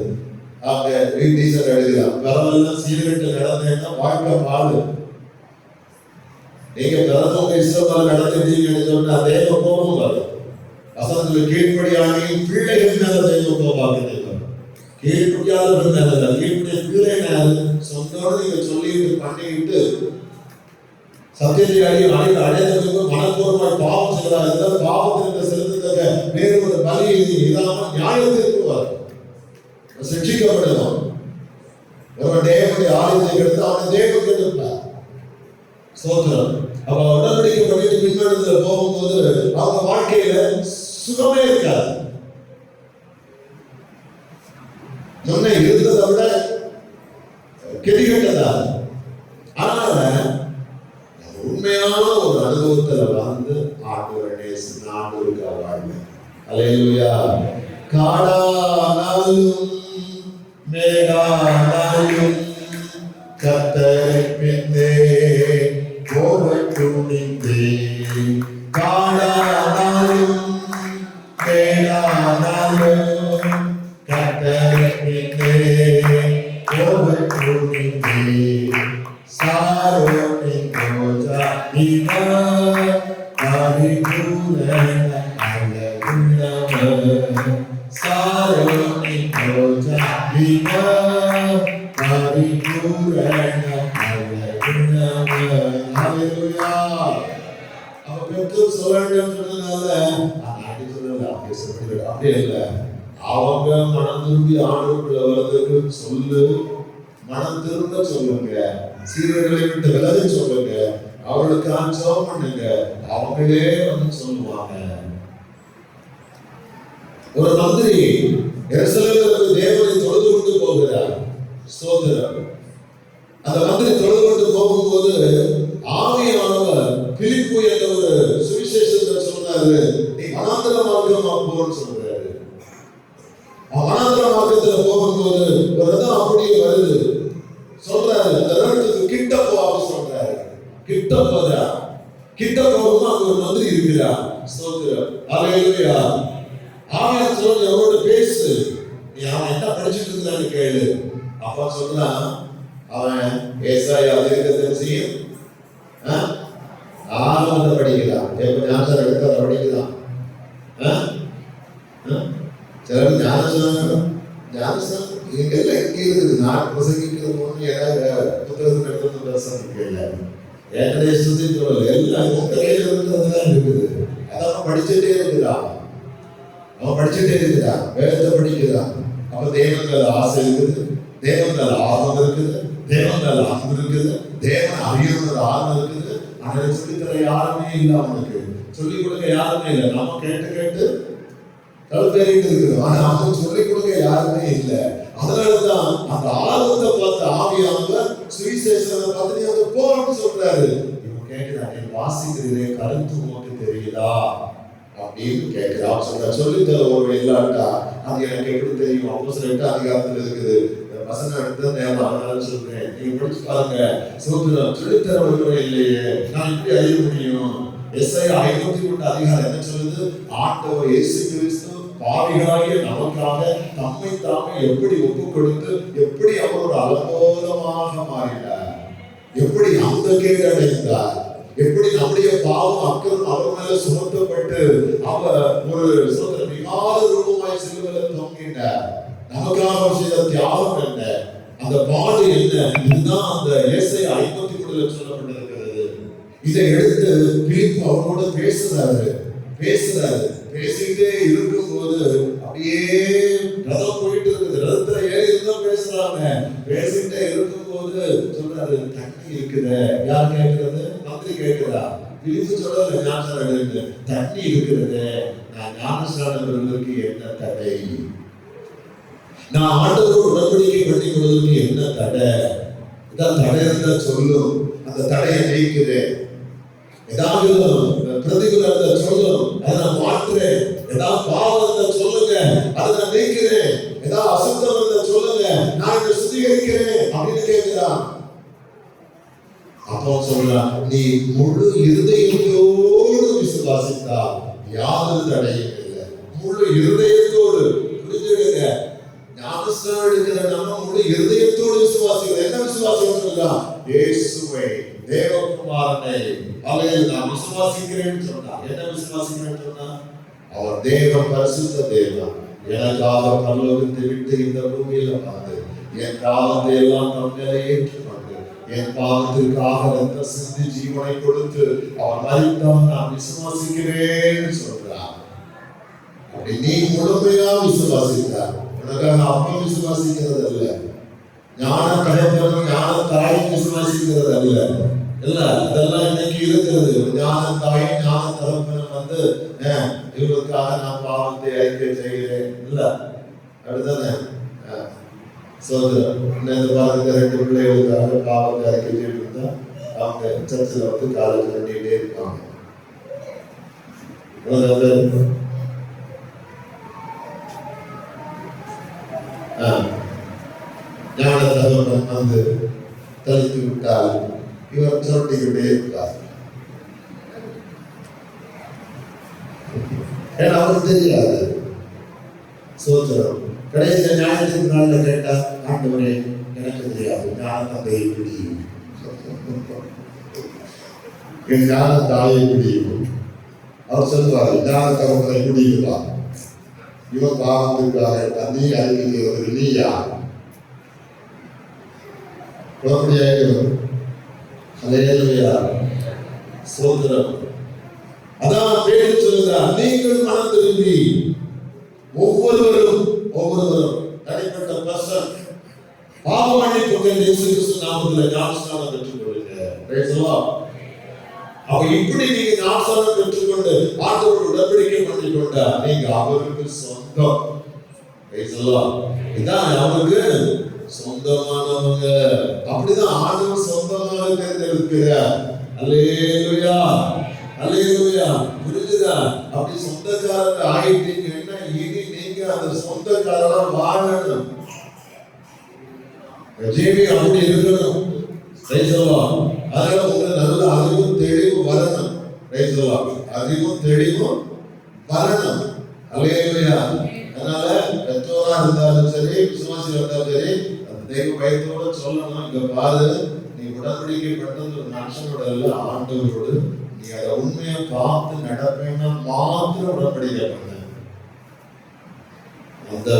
அவங்க டீச்சர் எழுதலாம், பரவாயில்ல சீர்கட்டு நடந்தேன்னா வாழ்க்கை பாடு. நீங்க பிறந்தவங்க இஷ்டமாக நடந்துட்டீங்கன்னு சொன்னா தெய்வ கோபம் வரும். வசனத்துல கீழ்ப்படியானி பிள்ளைகள் மேல தெய்வ கோபாக்குது. கீழ்ப்படியாதவர்கள் மேல கீழ்ப்படிய பிள்ளை சொந்தோடு நீங்க சொல்லிட்டு பண்ணிக்கிட்டு சத்தியத்தை அடைந்தவர்களுக்கு மனப்பூர்வமாய் பாவம் செய்யறாங்க. பாவத்திற்கு செலுத்துகிற வேறு ஒரு பலி இல்லாம நியாயத்திற்கு வரும், சிக்ஷிக்கப்படுவோம். ஒரு தேவனுடைய ஆலயத்தை எடுத்து அவனை தேவன் கெடுப்பார். ஸ்தோத்திரம். அப்ப உடன்படிக்கை பண்ணிட்டு பின்வருதுல போகும்போது அவங்க வாழ்க்கையில சுகமே இருக்காது. முன்ன இருந்ததை விட கெடிகட்டதா. அதனால உண்மையான ஒரு அனுபவத்துல வாழ்ந்து ஆண்டவரை நேசித்து ஆண்டவருக்காக வாழ்ந்து அல்லேலூயா. காடானாலும் மேடானாலும் கர்த்தரை பின்னே போகட்டுனிந்தே. காடானாலும் மேடானாலும் கர்த்தரை பின்னே போகட்டுனிந்தே. சாரோனின் ரோஜா இவா பரிபூரண அழகுள்ளவர். சாரோனின் ரோஜா இவா பரிபூரண அழகுள்ளவர். ஹல்லேலூயா. அப்ப பெற்றோர் சொல்ல வேண்டும் சொன்னதுனால அப்படி சொல்லல, அப்படி சொல்ல, அப்படியே இல்லை. அவங்க மனம் திரும்பி ஆண்டுக்குள்ள வர்றதுக்கு சொல்லு, மனம் திரும்ப சொல்லுங்க, சீரர்களை விட்டு விலக சொல்லுங்க, அவளுக்கு ஜெபம் பண்ணுங்க, அவங்களே வந்து சொல்லுவாங்க. ஒரு மந்திரி எருசலேமுக்கு தேவனை தொழுது கொண்டு போகிறார். ஸ்தோத்திரம். அந்த மந்திரி தொழுது கொண்டு போகும்போது ஆவியானவர் பிலிப்பு என்ற ஒரு சுவிசேஷத்தை சொன்னாரு, நீ வனாந்தர மார்க்கமா போன்னு சொல்றாரு. வனாந்தர மார்க்கத்துல போகும்போது ஒரு ரதம் அப்படியே வருது சொல்றாரு, அந்த ரதத்துக்கு கிட்ட போக சொல்றாரு. கிட்ட போதா, கிட்ட போகும்போது அங்க ஒரு மந்திரி இருக்கிறார். ஸ்தோத்திரம். அல்லேலூயா. ஆவியானவர் சொல்றது, அவரோட பேசு, நீ அவன் என்ன படிச்சுட்டு இருந்தான்னு கேளு. அப்பா சொல்றான், அவன் ஏசாயா தீர்க்கதரிசியும் ஆரம்பத்தை படிக்கலாம். எப்ப ஞானசார எடுத்து படிக்கலாம். சிலர் ஞானசாரம் எங்கெல்லாம் எங்கே இருக்குது, நான் பிரசங்கிக்கிறது ஒன்று ஏதாவது புத்தகத்தில் எடுத்து பிரசங்கிக்க இல்லை, ஏற்கனவே சுத்திட்டு எல்லாம் உங்க கையில் இருக்கிறதுலாம் இருக்குது. அதான் படிச்சுட்டே இருக்கிறான், அவன் படிச்சுட்டே இருக்கிறான், வேதத்தை படிக்கிறான். அப்ப தேவன் மேல ஆசை இருக்குது, தேவன் மேல ஆர்வம் இருக்குது, தேவன் மேல அன்பு இருக்குது, தேவன் அறியணுங்கிற ஆர்வம் இருக்குது. ஆனா சொல்லித்தர யாருமே இல்லை, அவனுக்கு சொல்லிக் கொடுக்க யாருமே இல்லை. நம்ம கேட்டு கேட்டு கல்பேறிட்டு இருக்கிறோம், ஆனா அவன் சொல்லிக் கொடுக்க யாருமே இல்லை. அதனாலதான் அந்த ஆர்வத்தை பார்த்து ஆவியானவர் சுவிசேஷத்தை பார்த்து நீ அங்க போன்னு சொல்றாரு. இவன் கேட்கிறான், நீ வாசிக்கிறதே கருத்து உனக்கு தெரியுதா அப்படின்னு கேட்கிறான். சொல்லித்தர ஒரு இல்லாட்டா அது எனக்கு எப்படி தெரியும்? அப்போஸ்தலர் 8 அதிகாரத்தில் இருக்குது வசனம் எடுத்து நேரம், அதனால சொல்றேன், நீங்க படிச்சு பாருங்க. சொல்லித்தர ஒருவரே இல்லையே, நான் எப்படி அறிய முடியும்? எஸ்ஐயா 53 அதிகாரம் என்ன சொல்லுது? ஆண்டவர் இயேசு கிறிஸ்து பாவிகளாகிய நமக்காக தம்மை தாமே எப்படி ஒப்பு கொடுத்து, எப்படி அவர் ஒரு அலங்கோலமாக மாறினார், எப்படி அந்த கேடு அடைந்தார், எப்படி நம்முடைய பாவம் அக்கிரமம் அவர் மேல சுமத்தப்பட்டு அவர் ஒரு விகார ரூபமாய் சிலுவையில் தொங்கினார். நமக்காக செய்த தியாகம் என்ன, அந்த பாடு என்ன, இதுதான் அந்த ஏசாயா 53 சொல்லப்பட்டிருக்கிறது. இதை எடுத்து பிலிப்பு அவரோட பேசுறாரு. பேசிக்கிட்டே இருக்கும்போது அப்படியே ரதம் போயிட்டு இருக்குது, ரதத்துல ஏறி இருந்தா பேசுறாங்க. பேசிக்கிட்டே இருக்கும்போது சொல்றாரு, தண்ணி இருக்குது. யார் கேட்கிறது? மந்திரி கேட்கிறா. பிலிப்பு சொல்றாரு, ஞானசாரம் தண்ணி இருக்கிறது, நான் ஞானசாரம் பெறுவதற்கு என்ன தடை? நான் ஆண்டவரோடு உடன்படிக்கை பண்ணி கொள்வதற்கு என்ன தடை? இதான் தடை இருந்தா சொல்லும், அந்த தடையை நீக்குறேன். ஏதாவது பிரதிகூலத்தை சொல்லும், அதை நான் மாற்றுறேன். ஏதாவது பாவத்தை சொல்லுங்க, அதை நான் நீக்கிறேன். ஏதாவது அசுத்தம் சொல்லுங்க, நான் இதை சுத்திகரிக்கிறேன் அப்படின்னு கேட்கிறான். அப்போ சொல்றான், நீ முழு இருதயத்தோடு விசுவாசித்தால் யாரும் தடையும் இல்லை. முழு இருதயத்தோடு புரிஞ்சுடுங்க. ஞானஸ்நானம் எடுக்கிற நம்ம முழு இருதயத்தோடு விசுவாசிக்கிறோம். என்ன விசுவாசிக்கிறோம் சொல்றா? இயேசுவை தேவகுமாரனை நான் விசுவாசிக்கிறேன்னு சொன்னா. என்ன விசுவாசிக்கிறேன்னு சொன்னா? அவர் தேவன், பரிசுத்த தேவன், எனக்காக பரலோகத்தை விட்டு இந்த பூமியில வந்து என் பாவத்தை எல்லாம் நம் மேல ஏற்றுக்கொண்டு என் பாவத்திற்காக ரத்த சிந்தி ஜீவனை கொடுத்து அவர் மரித்தான், நான் விசுவாசிக்கிறேன்னு சொல்றார். அப்படி நீ முழுமையா விசுவாசித்தார். உனக்காக அப்பா விசுவாசிக்கிறது அல்ல, ஞான தகப்பனும் ஞான தாயும் விசுவாசிக்கிறது அல்ல. இல்ல, அதெல்லாம் இன்னைக்கு இருக்கிறது. ஞான தாயும் ஞான தகப்பனும் வந்து இவருக்காக நான் பாவத்தை அறிக்கை செய்கிறேன் இல்ல, அப்படித்தானே? சோதரம் பாருங்க, 2 பிள்ளைகளுக்காக பாவத்தை அறிக்கை செய்திருந்தா அவங்க சர்ச்சில் வந்து காலேஜ் பண்ணிட்டே இருப்பாங்க. ஞான தகவல் வந்து தளித்து விட்டால் இவர் சொல்லிக்கிட்டே இருப்பார். ஏன்னா அவருக்கு தெரியாது. சோதரம் கடைசி ஞானத்தின் நாளில் கேட்டா, ஆண்டவரே எனக்கு தெரியாது, ஞான தந்தையை பிடியும், என் ஞான தாயை பிடியும். அவர் சொல்வார், ஞான தகவலை பிடிக்குவா, இவன் பாவத்திற்காக தண்ணி அறிவிக்கிறவர் நீயா? சோதரம் அதான் பேர் சொல்லுகிறார், நீங்கள் மனம் திரும்பி ஒவ்வொருவரும் ஒவ்வொருவரும் தனிப்பட்ட பர்சன் பாவ மன்னிப்புக்கு இயேசு கிறிஸ்து நாமத்தில் ஞானஸ்நானம் பெற்றுக்கொள்ளுங்க. Price the Lord. அப்ப இப்படி நீங்க ஞானஸ்நானம் பெற்றுக்கொண்டு ஆண்டவரோடு உடன்படிக்கை பண்ணிக்கொண்டா நீங்க அவருக்கு சொந்தம். Price the Lord. இதான் அவருக்கு சொந்தமானவங்க. அப்படிதான் ஆண்டவர் சொந்தமாக தேர்ந்தெடுக்கிறார். அல்லேலூயா, அல்லேலூயா. புரிஞ்சுதா? அப்படி சொந்தக்காரர் ஆயிட்டீங்கன்னா இனி நீங்க அந்த சொந்தக்காரரா வாழணும். ஜீவி அப்படி இருக்கணும். Price the Lord. அதனால உங்களுக்கு நல்ல அறிவும் தெளிவும் வரணும். Price the Lord. அறிவும் தெளிவும் வரணும். அல்லேலூயா. அதனால பெற்றோரா இருந்தாலும் சரி, விசுவாசியா இருந்தாலும் சரி, தெய்வ பயத்தோட சொல்லணும். இங்க பாரு, நீ உடன்படிக்கை பண்றது ஒரு மனுஷனோட இல்ல, ஆண்டவரோடு. நீ அதை உண்மையை பார்த்து நடப்பேன்னா மாத்திரம் உடன்படிக்கை பண்ண. அந்த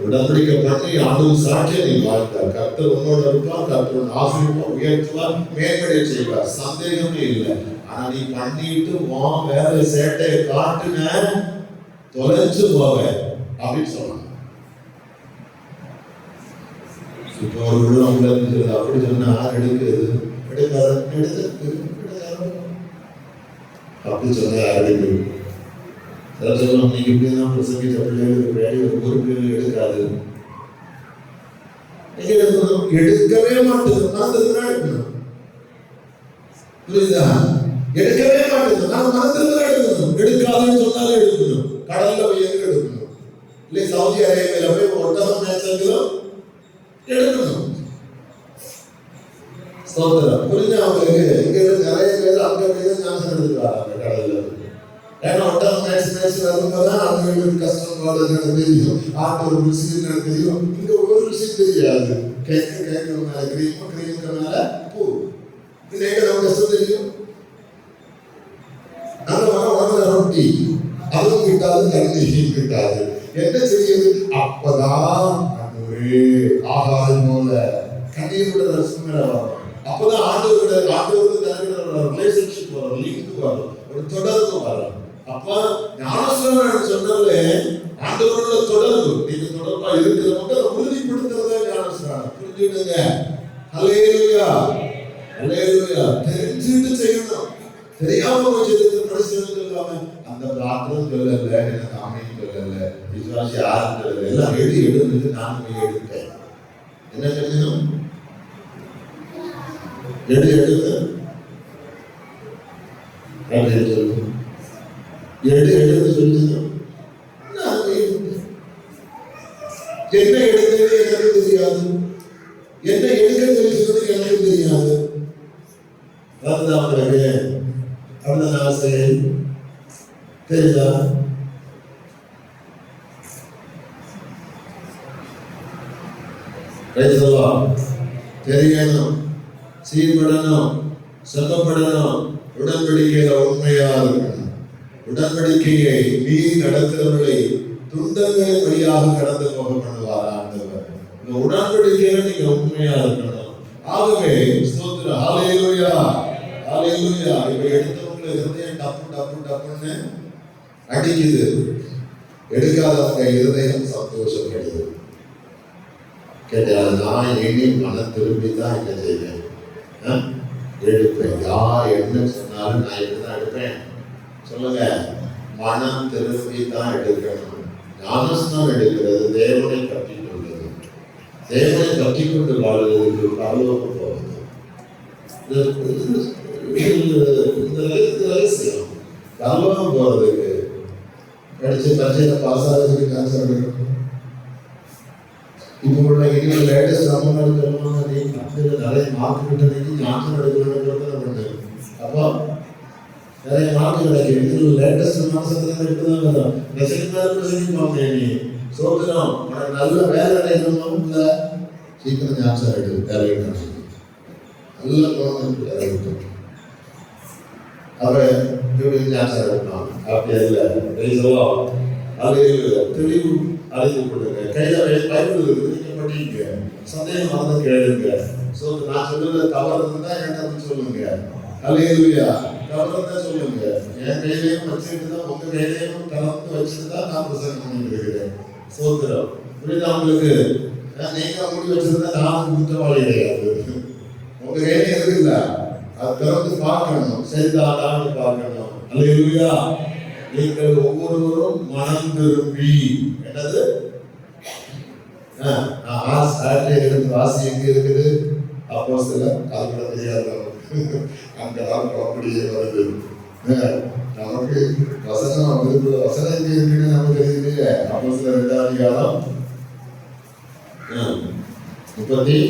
உடன்படிக்கை பண்ணி ஆண்டவர் சாட்சியை நீ வாழ்ந்தார். கர்த்தர் உன்னோட இருப்பார், கர்த்தர் ஆசீர்வாதம் உயர்த்துவார், மேம்படைய செய்வார், சந்தேகமே இல்லை. ஆனா நீ பண்ணிட்டு வா வேற சேட்டையை காட்டுன தொலைச்சு போவ அப்படின்னு சொல்லணும். இப்போ ஒரு உள்ளவங்க அப்படி சொன்னா எடுக்கிறது அப்படி சொன்னா யார் எடுக்கிறது? சொல்லணும், நீங்க இப்படிதான் பிரசங்கிச்ச பிள்ளைகளுக்கு வேலை ஒரு பிள்ளை எடுக்காது. எடுக்கவே மாட்டேங்குது. புரியுதா? எடுக்கவே மாட்டேங்குது. நான் மனதில் எடுக்கணும். எடுக்காதுன்னு சொன்னாலும் எடுக்கணும். கடல்ல போய் எங்க எடுக்கணும்? இல்லை சவுதி அரேபியால போய் ஒட்டகம் மேய்ச்சலும் எடுக்கணும். ஸ்தோத்திரம். புரிஞ்சு அவங்களுக்கு இங்க நிறைய பேர் அங்க போய் ஞாபகம் எடுத்துக்கிறாங்க கடல்ல. ஏன்னா ஒட்டகம் மேய்ச்சி வரும்போதுதான் அவங்களுக்கு கஷ்டம் பாடுறது தெரியும், ஆட்டோட ருசி தெரியும். இங்க ஒரு ருசி தெரியாது. கேட்க மேல கிரீமுக்கு மேல பூ நம்ம கஷ்டம் தெரியும். அந்த உடம்புல ரொட்டி அதுவும் கிட்டாது, தண்ணியும் கிட்டாது. என்ன செய்யுது? அப்பதான் ஒரே ஆகாரம் போல கண்ணீரோட ரசம் வரும். அப்பதான் ஆண்டவருக்கு தனக்கு ரிலேஷன்ஷிப் வரும், லிங்க் வரும், ஒரு தொடர்பு வரும். அப்ப ஞானஸ்நானம் சொன்னாலே ஆண்டவரோட தொடர்பு. நீங்க தொடர்பா இருக்கிற மக்கள் உறுதிப்படுத்துறதா ஞானஸ்நானம். புரிஞ்சுடுங்க. அல்லேலூயா, அல்லேலூயா. தெரிஞ்சுட்டு செய்யணும். தெரியாம வச்சிருக்க பிரச்சனை இல்லாம அந்த பிரார்த்தனை சொல்லல, எனக்கு அமையும் சொல்லல, விசுவாசி யாரும் சொல்லல, எல்லாம் எடுத்து நான் போய் எடுத்தேன். என்ன சொல்லணும்? எடுத்து சொல்லணும். என்ன எடுத்தது எனக்கு தெரியாது, என்ன எடுக்க தெரிஞ்சது எனக்கு தெரியாது. அப்படிதான் ஆசை தெரியுதா? தெரியணும், சீர்படணும், சொல்லப்படணும். உடன்படிக்கையில உண்மையா இருக்கணும். உடன்படிக்கையை மீறி நடக்கிறவர்களை துண்டங்களின் வழியாக கடந்து போக பண்ணுவார் ஆண்டவர். இந்த உடன்படிக்கையில நீங்க உண்மையா இருக்கணும். ஆகவே ஸ்தோத்திரம். ஹல்லேலூயா, ஹல்லேலூயா. இப்ப எடுத்தவங்களை இருதயம் டப்பு டப்பு டப்புன்னு அடிக்குது. எடுக்காதவங்க இருதயம் சந்தோஷப்படுது. கேட்டால் நான் எண்ணி மனம் திரும்பி தான் என்ன செய்வேன்? எடுப்பேன். யார் என்ன சொன்னாலும் நான் இப்படிதான் எடுப்பேன். சொல்லுங்க, மனம் திரும்பி தான் எடுக்கணும். ஞானஸ்நானம் எடுக்கிறது தேவனை கட்டிக்கொள்வது. தேவனை கட்டிக்கொண்டு வாழ்வதற்கு பரலோகம் போவது. ரகசியம். பரலோகம் போறதுக்கு படிச்சு பரிச்சையில பாஸ் ஆகிறதுக்கு டான்ஸ் எடுக்கணும். இப்போ உள்ள இனிமேல் லேட்டஸ்ட் தமிழ்நாடு சொல்லுவாங்க, நீ நிறைய மார்க் கிட்டதைக்கு ஞாபகம் எடுக்கணும்னு. அப்போ நிறைய மார்க் கிடைக்கும். இதில் லேட்டஸ்ட் மாசத்துல எடுத்துதான் மெசேஜ் நீ சோதனம் உனக்கு நல்ல வேலை கிடைக்கணும். இல்லை சீக்கிரம் ஞாபகம் எடுக்கும் வேலை நல்ல குழந்தைக்கு வேலை இருக்கும். அப்ப இப்படி ஞாபகம் எடுக்கணும். அப்படி இல்லை. அது தெளிவு அறிந்து கொடுங்க. கையில பைபிள் இருக்குது, நீங்க படிங்க. சந்தேகம் வந்து கேளுங்க. நான் சொல்லுற தவறு இருந்தா என்கிட்ட சொல்லுங்க. அல்லேலூயா. தவறு தான் சொல்லுங்க. என் கையிலையும் வச்சுட்டு தான் உங்க கையிலையும் கலந்து வச்சுட்டு தான் நான் பிரசங்கம் பண்ணிட்டு இருக்கிறேன். சோத்திரம். புரியுதா உங்களுக்கு? நீங்க முடி வச்சிருந்தா நான் குற்றவாளி கிடையாது. உங்க கையில இருக்குல்ல, அது திறந்து பார்க்கணும், சரிதான்னு பார்க்கணும். அல்லேலூயா. நீங்கள் ஒவ்வொருவரும் மனம் திரும்பி, என்னது வாசி எங்க இருக்குது? அப்போ சில கால்பட தெரியாது அந்த அப்படியே வருது. நமக்கு வசனம் வசனம் எங்க இருக்குன்னு நமக்கு தெரியுது. அப்போ சில 2ஆம் அதிகாரம் 38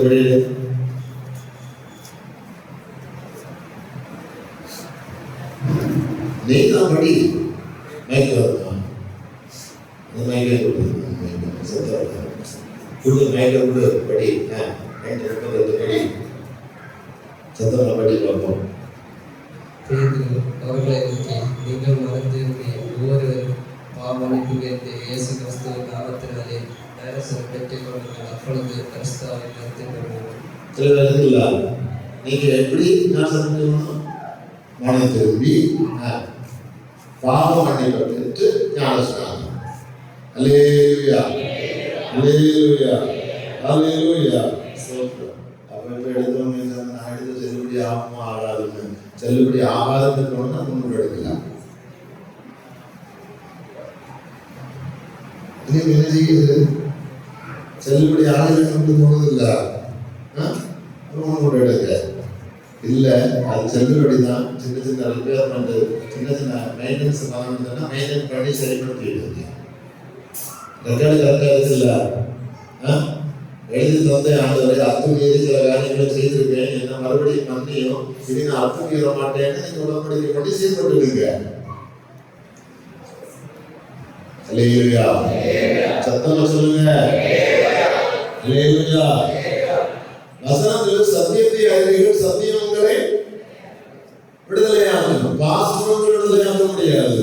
படியில நீதான் படி. மைக்க வருதான், மைக்க கொடு, மைக்க கொடு, படி. 38 படி, சத்தமா படி பார்ப்போம். அவர்களை நோக்கி, நீங்கள் மறந்து ஒவ்வொருவரும் பாவமன்னிப்பு வேண்டி இயேசு கிறிஸ்துவின் நாமத்தினாலே தைரசம் பெற்றுக் கொள்ளுங்கள். அப்பொழுது கிறிஸ்துவை நிறுத்திக் கொள்ளுங்கள். நீங்க எப்படி மனம் திரும்பி பாவ மன்னிப்பு பெற்று ஞானஸ்நானம். அல்லேலூயா, அல்லேலூயா, அல்லேலூயா. அப்ப இப்ப எடுத்தவங்க நான் எடுத்து செல்லுபடி ஆகுமா ஆகாதுன்னு, செல்லுபடி ஆகாதுன்னு முன்னோடு எடுக்கலாம். என்ன செய்யுது? செல்லுபடி ஆகுதுன்னு தோணுதில்ல, முன்னோடு எடுக்க இல்ல. அது செல்லுபடிதான். சின்ன சின்ன ரிப்பேர்மெண்ட், சின்ன சின்ன மெயின்டெனன்ஸ் பண்ணணும்னா மெயின்டைன் பண்ணி செயல்படுத்திடுது. ரெக்கார்டு கரெக்டா இருக்குல்ல, எழுதி தந்தை ஆண்டவரை அத்துமீறி சில காரியங்களை செய்திருக்கேன், என்ன மறுபடியும் மன்னியும், இனி நான் அத்துமீற மாட்டேன்னு நீங்க உடன்படிக்கை பண்ணி செயல்பட்டுடுங்க. அல்லேலூயா, சத்தமா சொல்லுங்க. அல்லேலூயா. வசனத்தில் சத்தியத்தை அறிவீர்கள், சத்தியம் உங்களை விடுதலையாகும். பாசம் விடுதலையாக முடியாது.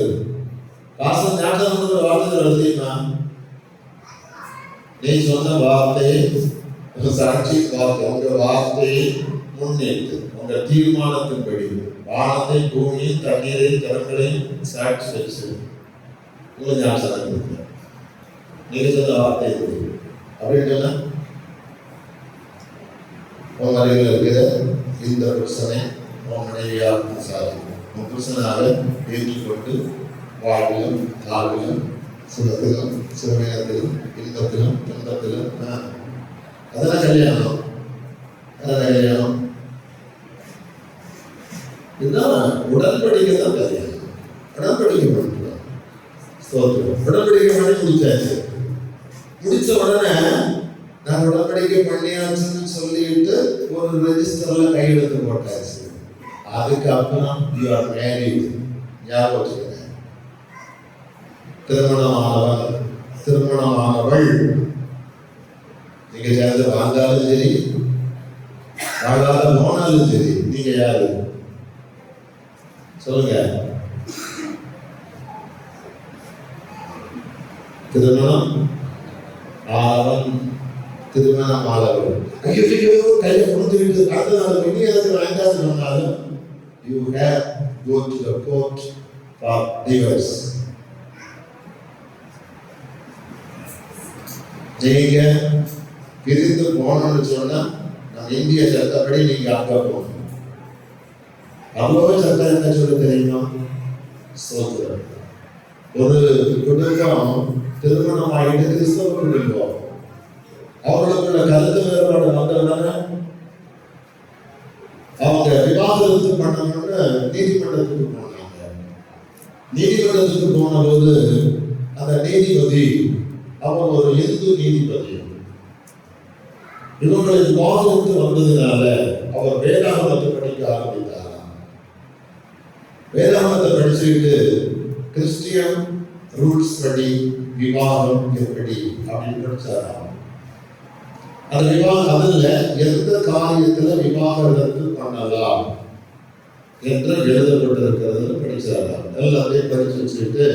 பாசம் ஞாபகம் வார்த்தை எழுதினா நீ சொன்ன வார்த்தையை சாட்சி வார்த்தை, உங்க வார்த்தையை முன்னிட்டு உங்க தீர்மானத்தின்படி வானத்தை, பூமியை, தண்ணீரை, ஜனங்களையும் சாட்சி வச்சு உங்க ஞாபகம் நீங்க சொன்ன வார்த்தை அப்படின்னு சொன்ன உங்க அருகில் இருக்கிற இந்த புருஷனை உன் மனைவியாக சாதிக்கும். உன் புருஷனாக ஏற்றுக்கொண்டு வாழ்விலும் தாழ்விலும் சுகத்திலும் சிறுமையினத்திலும் இன்பத்திலும் துன்பத்திலும் அதெல்லாம் கல்யாணம். அதெல்லாம் கல்யாணம் இதுதான் உடன்படிக்கை தான் கல்யாணம். உடன்படிக்கை பண்ணிக்கலாம். உடன்படிக்கை பண்ணி முடிச்சாச்சு. முடிச்ச உடனே நான் உடன்படிக்கை பண்ணியாச்சுன்னு சொல்லிட்டு ஒரு ரெஜிஸ்டர்ல கையெழுத்து போட்டாச்சு. அதுக்கப்புறம் யூ ஆர் மேரிட். ஞாபகம் வச்சுக்கோங்க. திருமணமானவன், திருமணமானவள், நீங்க சேர்ந்து வாழ்ந்தாலும் சரி வாழாத போனாலும் சரி, நீங்க யாரு சொல்லுங்க? திருமணம் ஆனவன், திருமணம் ஆனவள். ஐயோ கையை கொடுத்துக்கிட்டு அடுத்த நாள் பண்ணி எனக்கு வேண்டாம்னு சொன்னாலும் you have go to the court for divorce. நீங்க பிரிந்து போனோம்னு சொன்னா நம்ம இந்திய சட்டப்படி நீங்க அங்க போகணும். அவ்வளவு சட்டம் என்ன சொல்ல தெரியுமா? சோதரம். ஒரு குடும்பம் திருமணம் ஆகிட்டு கிறிஸ்தவ குடும்பம், அவர்களுக்குள்ள கருத்து வேறுபாடு வந்தவுடனே அவங்க விவாகரத்து பண்ணணும்னு நீதிமன்றத்துக்கு போனாங்க. நீதிமன்றத்துக்கு போன போது அந்த நீதிபதி அவர் ஒரு இந்து நீதிபதி. இவங்களுக்கு விவாகரத்து வந்ததுனால அவர் வேதாகமத்தை படிக்க ஆரம்பித்தாராம். வேதாகமத்தை படிச்சுக்கிட்டு கிறிஸ்டியன் ரூல்ஸ் படி விவாகம் எப்படி அப்படின்னு படிச்சாராம். அந்த விவாகம் அதில் எந்த காரியத்துல விவாகரத்து பண்ணலாம் என்று எழுதப்பட்டிருக்கிறது படிச்சாராம். எல்லாத்தையும் படிச்சு வச்சுக்கிட்டு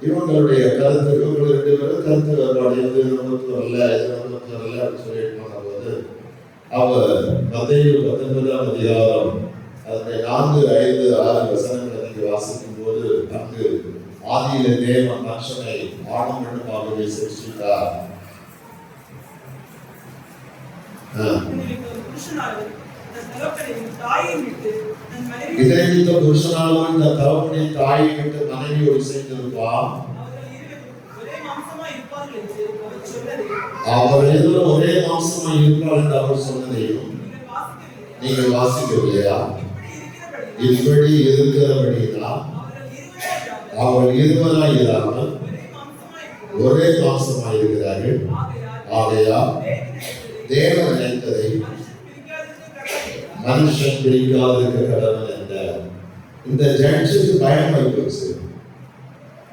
இவங்களுடைய கருத்து, இவங்க 2 பேரும் கருத்து வேறுபாடு, எது நமக்கு வரல, எது நமக்கு வரல அப்படின்னு சொல்லிட்டு போனபோது அவர் மத்தேயு 19ஆம் அதிகாரம் அதனுடைய 4, 5, 6 வசனங்களை பற்றி வாசிக்கும் போது அங்கு ஆதியிலே தேவன் மனுஷனை ஆணும் பெண்ணுமாகவே சிருஷ்டித்தார். இதை இந்த புருஷனாலும் இந்த தகப்பனின் தாயை விட்டு மனைவியோடு சேர்ந்திருப்பான். அவர் எதில் ஒரே மாம்சமாய் இருப்பார் என்று அவர் சொன்னதையும் நீங்கள் வாசிக்கவில்லையா? இப்படி இருக்கிறபடிதான் அவர் இருவராய் இராமல் ஒரே மாம்சமாய் இருக்கிறார்கள். ஆகையால் தேவன் நினைத்ததை மனுஷன் பிரிக்காதிருக்க கடவுள் என்ற இந்த ஜட்ஜுக்கு பயமாய் போச்சு.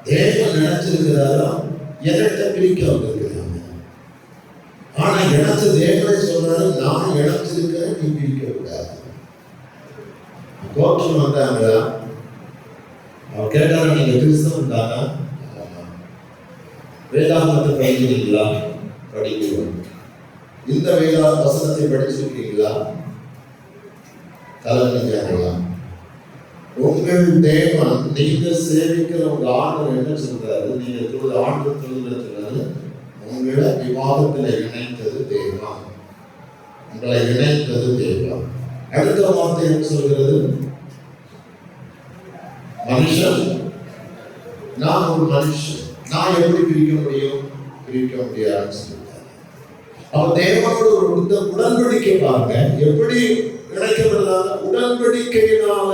தேவன் நினைச்சிருக்கிறாரா என்கிட்ட பிரிக்க வந்திருக்கிறாங்க. ஆனா இணைச்ச தேவனை சொல்றாரு, நான் இணைச்சிருக்கிறேன், நீ பிரிக்க கூடாது. கோர்ட்டில் வந்தாங்களா? அவர் கேட்டாரு, நீங்க கிறிஸ்தவன் தானா? வேதாந்தத்தை படிக்கிறீங்களா? படிக்கிறோம். இந்த வேதாந்த வசனத்தை படிச்சிருக்கீங்களா? தலைமையா? உங்கள் தேவன் நீங்க சேவிக்கிற உங்க ஆண்டவர் என்ன சொல்றாரு? நீங்க ஆண்டு சொல்லுறது உங்களை விவாதத்தில் இணைத்தது தேவன், உங்களை இணைத்தது தேவன். அடுத்த வார்த்தை என்ன சொல்கிறது? மனுஷன், நான் ஒரு மனுஷன், நான் எப்படி பிரிக்க முடியும்? பிரிக்க முடியாதுன்னு சொல்லிட்டாரு. அவ தேவனோடு ஒரு உடன்படிக்கை பாருங்க, எப்படி இணைக்கப்படுறாங்க? உடன்படிக்கையினால.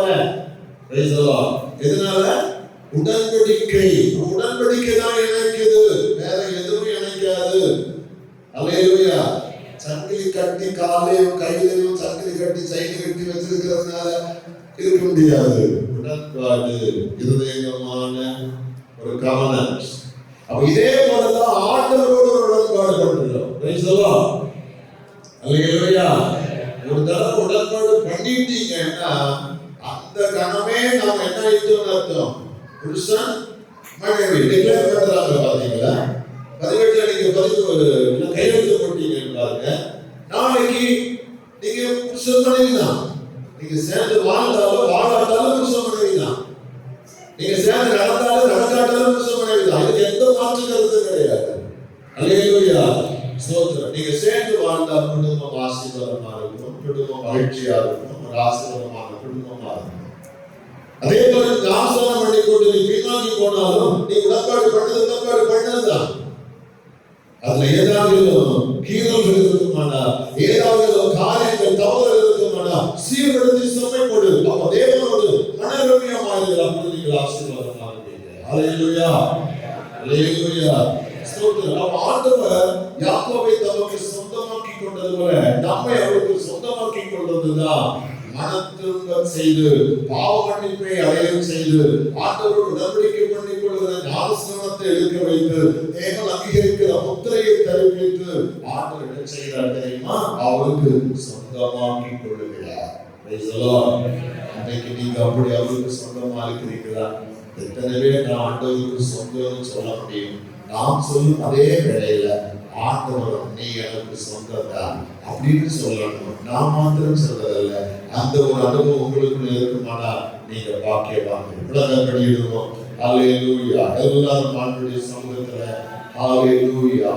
எதனால? உடன்படிக்கை. உடன்படிக்கை தான் இணைக்குது, வேற எதுவும் இணைக்காது. அல்லேலூயா. சங்கிலி கட்டி காலையும் கையிலையும் சங்கிலி கட்டி செயின் கட்டி வச்சிருக்கிறதுனால இருக்க முடியாது. உடன்பாடு இருதயமான ஒரு கவனம். அப்ப இதே போலதான் ஆண்டவரோடு ஒரு உடன்பாடு கொண்டிருக்கிறோம். அல்லேலூயா. ஒரு தடவை உடன்பாடு பண்ணிட்டீங்கன்னா அந்த கணமே நாம் என்ன ஆயிட்டோம்னு அர்த்தம். புருஷன் மனைவி டிக்ளேர் பண்றாங்க. பாத்தீங்களா? 18 நீங்க கையெழுத்து போட்டீங்கன்னு பாருங்க. நாளைக்கு நீங்க புருஷன் மனைவி தான். நீங்க சேர்ந்து வாழ்ந்தாலும் வாழாட்டாலும் புருஷன் மனைவி தான். நீங்க சேர்ந்து நடந்தாலும் நடக்காட்டாலும் புருஷன் மனைவி தான். இதுக்கு எந்த மாற்று கருத்து கிடையாது. அல்லேலூயா. ஸ்தோத்திரம். நீங்க சேர்ந்து வாழ்ந்தா குடும்பம் ஆசீர்வாதமா இருக்கும், குடும்பம் மகிழ்ச்சியா இருக்கும், ஒரு ஆசீர்வாதமான குடும்பமா இருக்கும். அதே போல ஆசீர்வாதம் பண்ணி கொண்டு நீ பின்னாடி போனாலும் நீ உடன்பாடு பண்ணதுதான். அதுல ஏதாவது கீழல்கள் இருக்குமானா, ஏதாவது காரியங்கள் தவறு இருக்குமானா சீர்படுத்தி சுமை கொடு. அப்ப தேவனோடு மனரம்யமா இருக்கிற அப்படி நீங்கள் ஆசீர்வாதமா இருப்பீங்க. அல்லேலூயா. அல்லேலூயா. ஆண்டவர் யாக்கோபை தமக்கு சொந்தமாக்கி கொண்டது போல நம்மை அவருக்கு சொந்தமாக்கி கொண்டதுதான் மனத்திரும்பம் செய்து பாவ மன்னிப்பை அடையவும் செய்து ஆண்டவரோடு உடன்படிக்கை பண்ணிக் கொள்கிற ஞானஸ்நானத்தை எடுக்க வைத்து தேவன் அங்கீகரிக்கிற முத்திரையை தருவித்து ஆண்டவர் என்ன செய்கிறார் தெரியுமா? அவருக்கு சொந்தமாக்கி கொள்ளுகிறார். அன்றைக்கு நீங்க அப்படி அவருக்கு சொந்தமா இருக்கிறீங்களா? எத்தனை பேர் நான் ஆண்டவருக்கு சொந்தம்னு சொல்ல முடியும்? நாம் சொல்லும் அதே வேளையில ஆண்டவர் நீ எனக்கு சொந்தத்தான் அப்படின்னு சொல்லணும். நான் மாத்திரம் சொல்றதில்ல, அந்த ஒரு அனுபவம் உங்களுக்குள்ள இருக்குமானா நீங்க பாக்கியவாங்க. உலகம் வெளியிடுவோம். அல்லேலூயா. எல்லாரும் ஆண்டவருடைய சமூகத்துல அல்லேலூயா.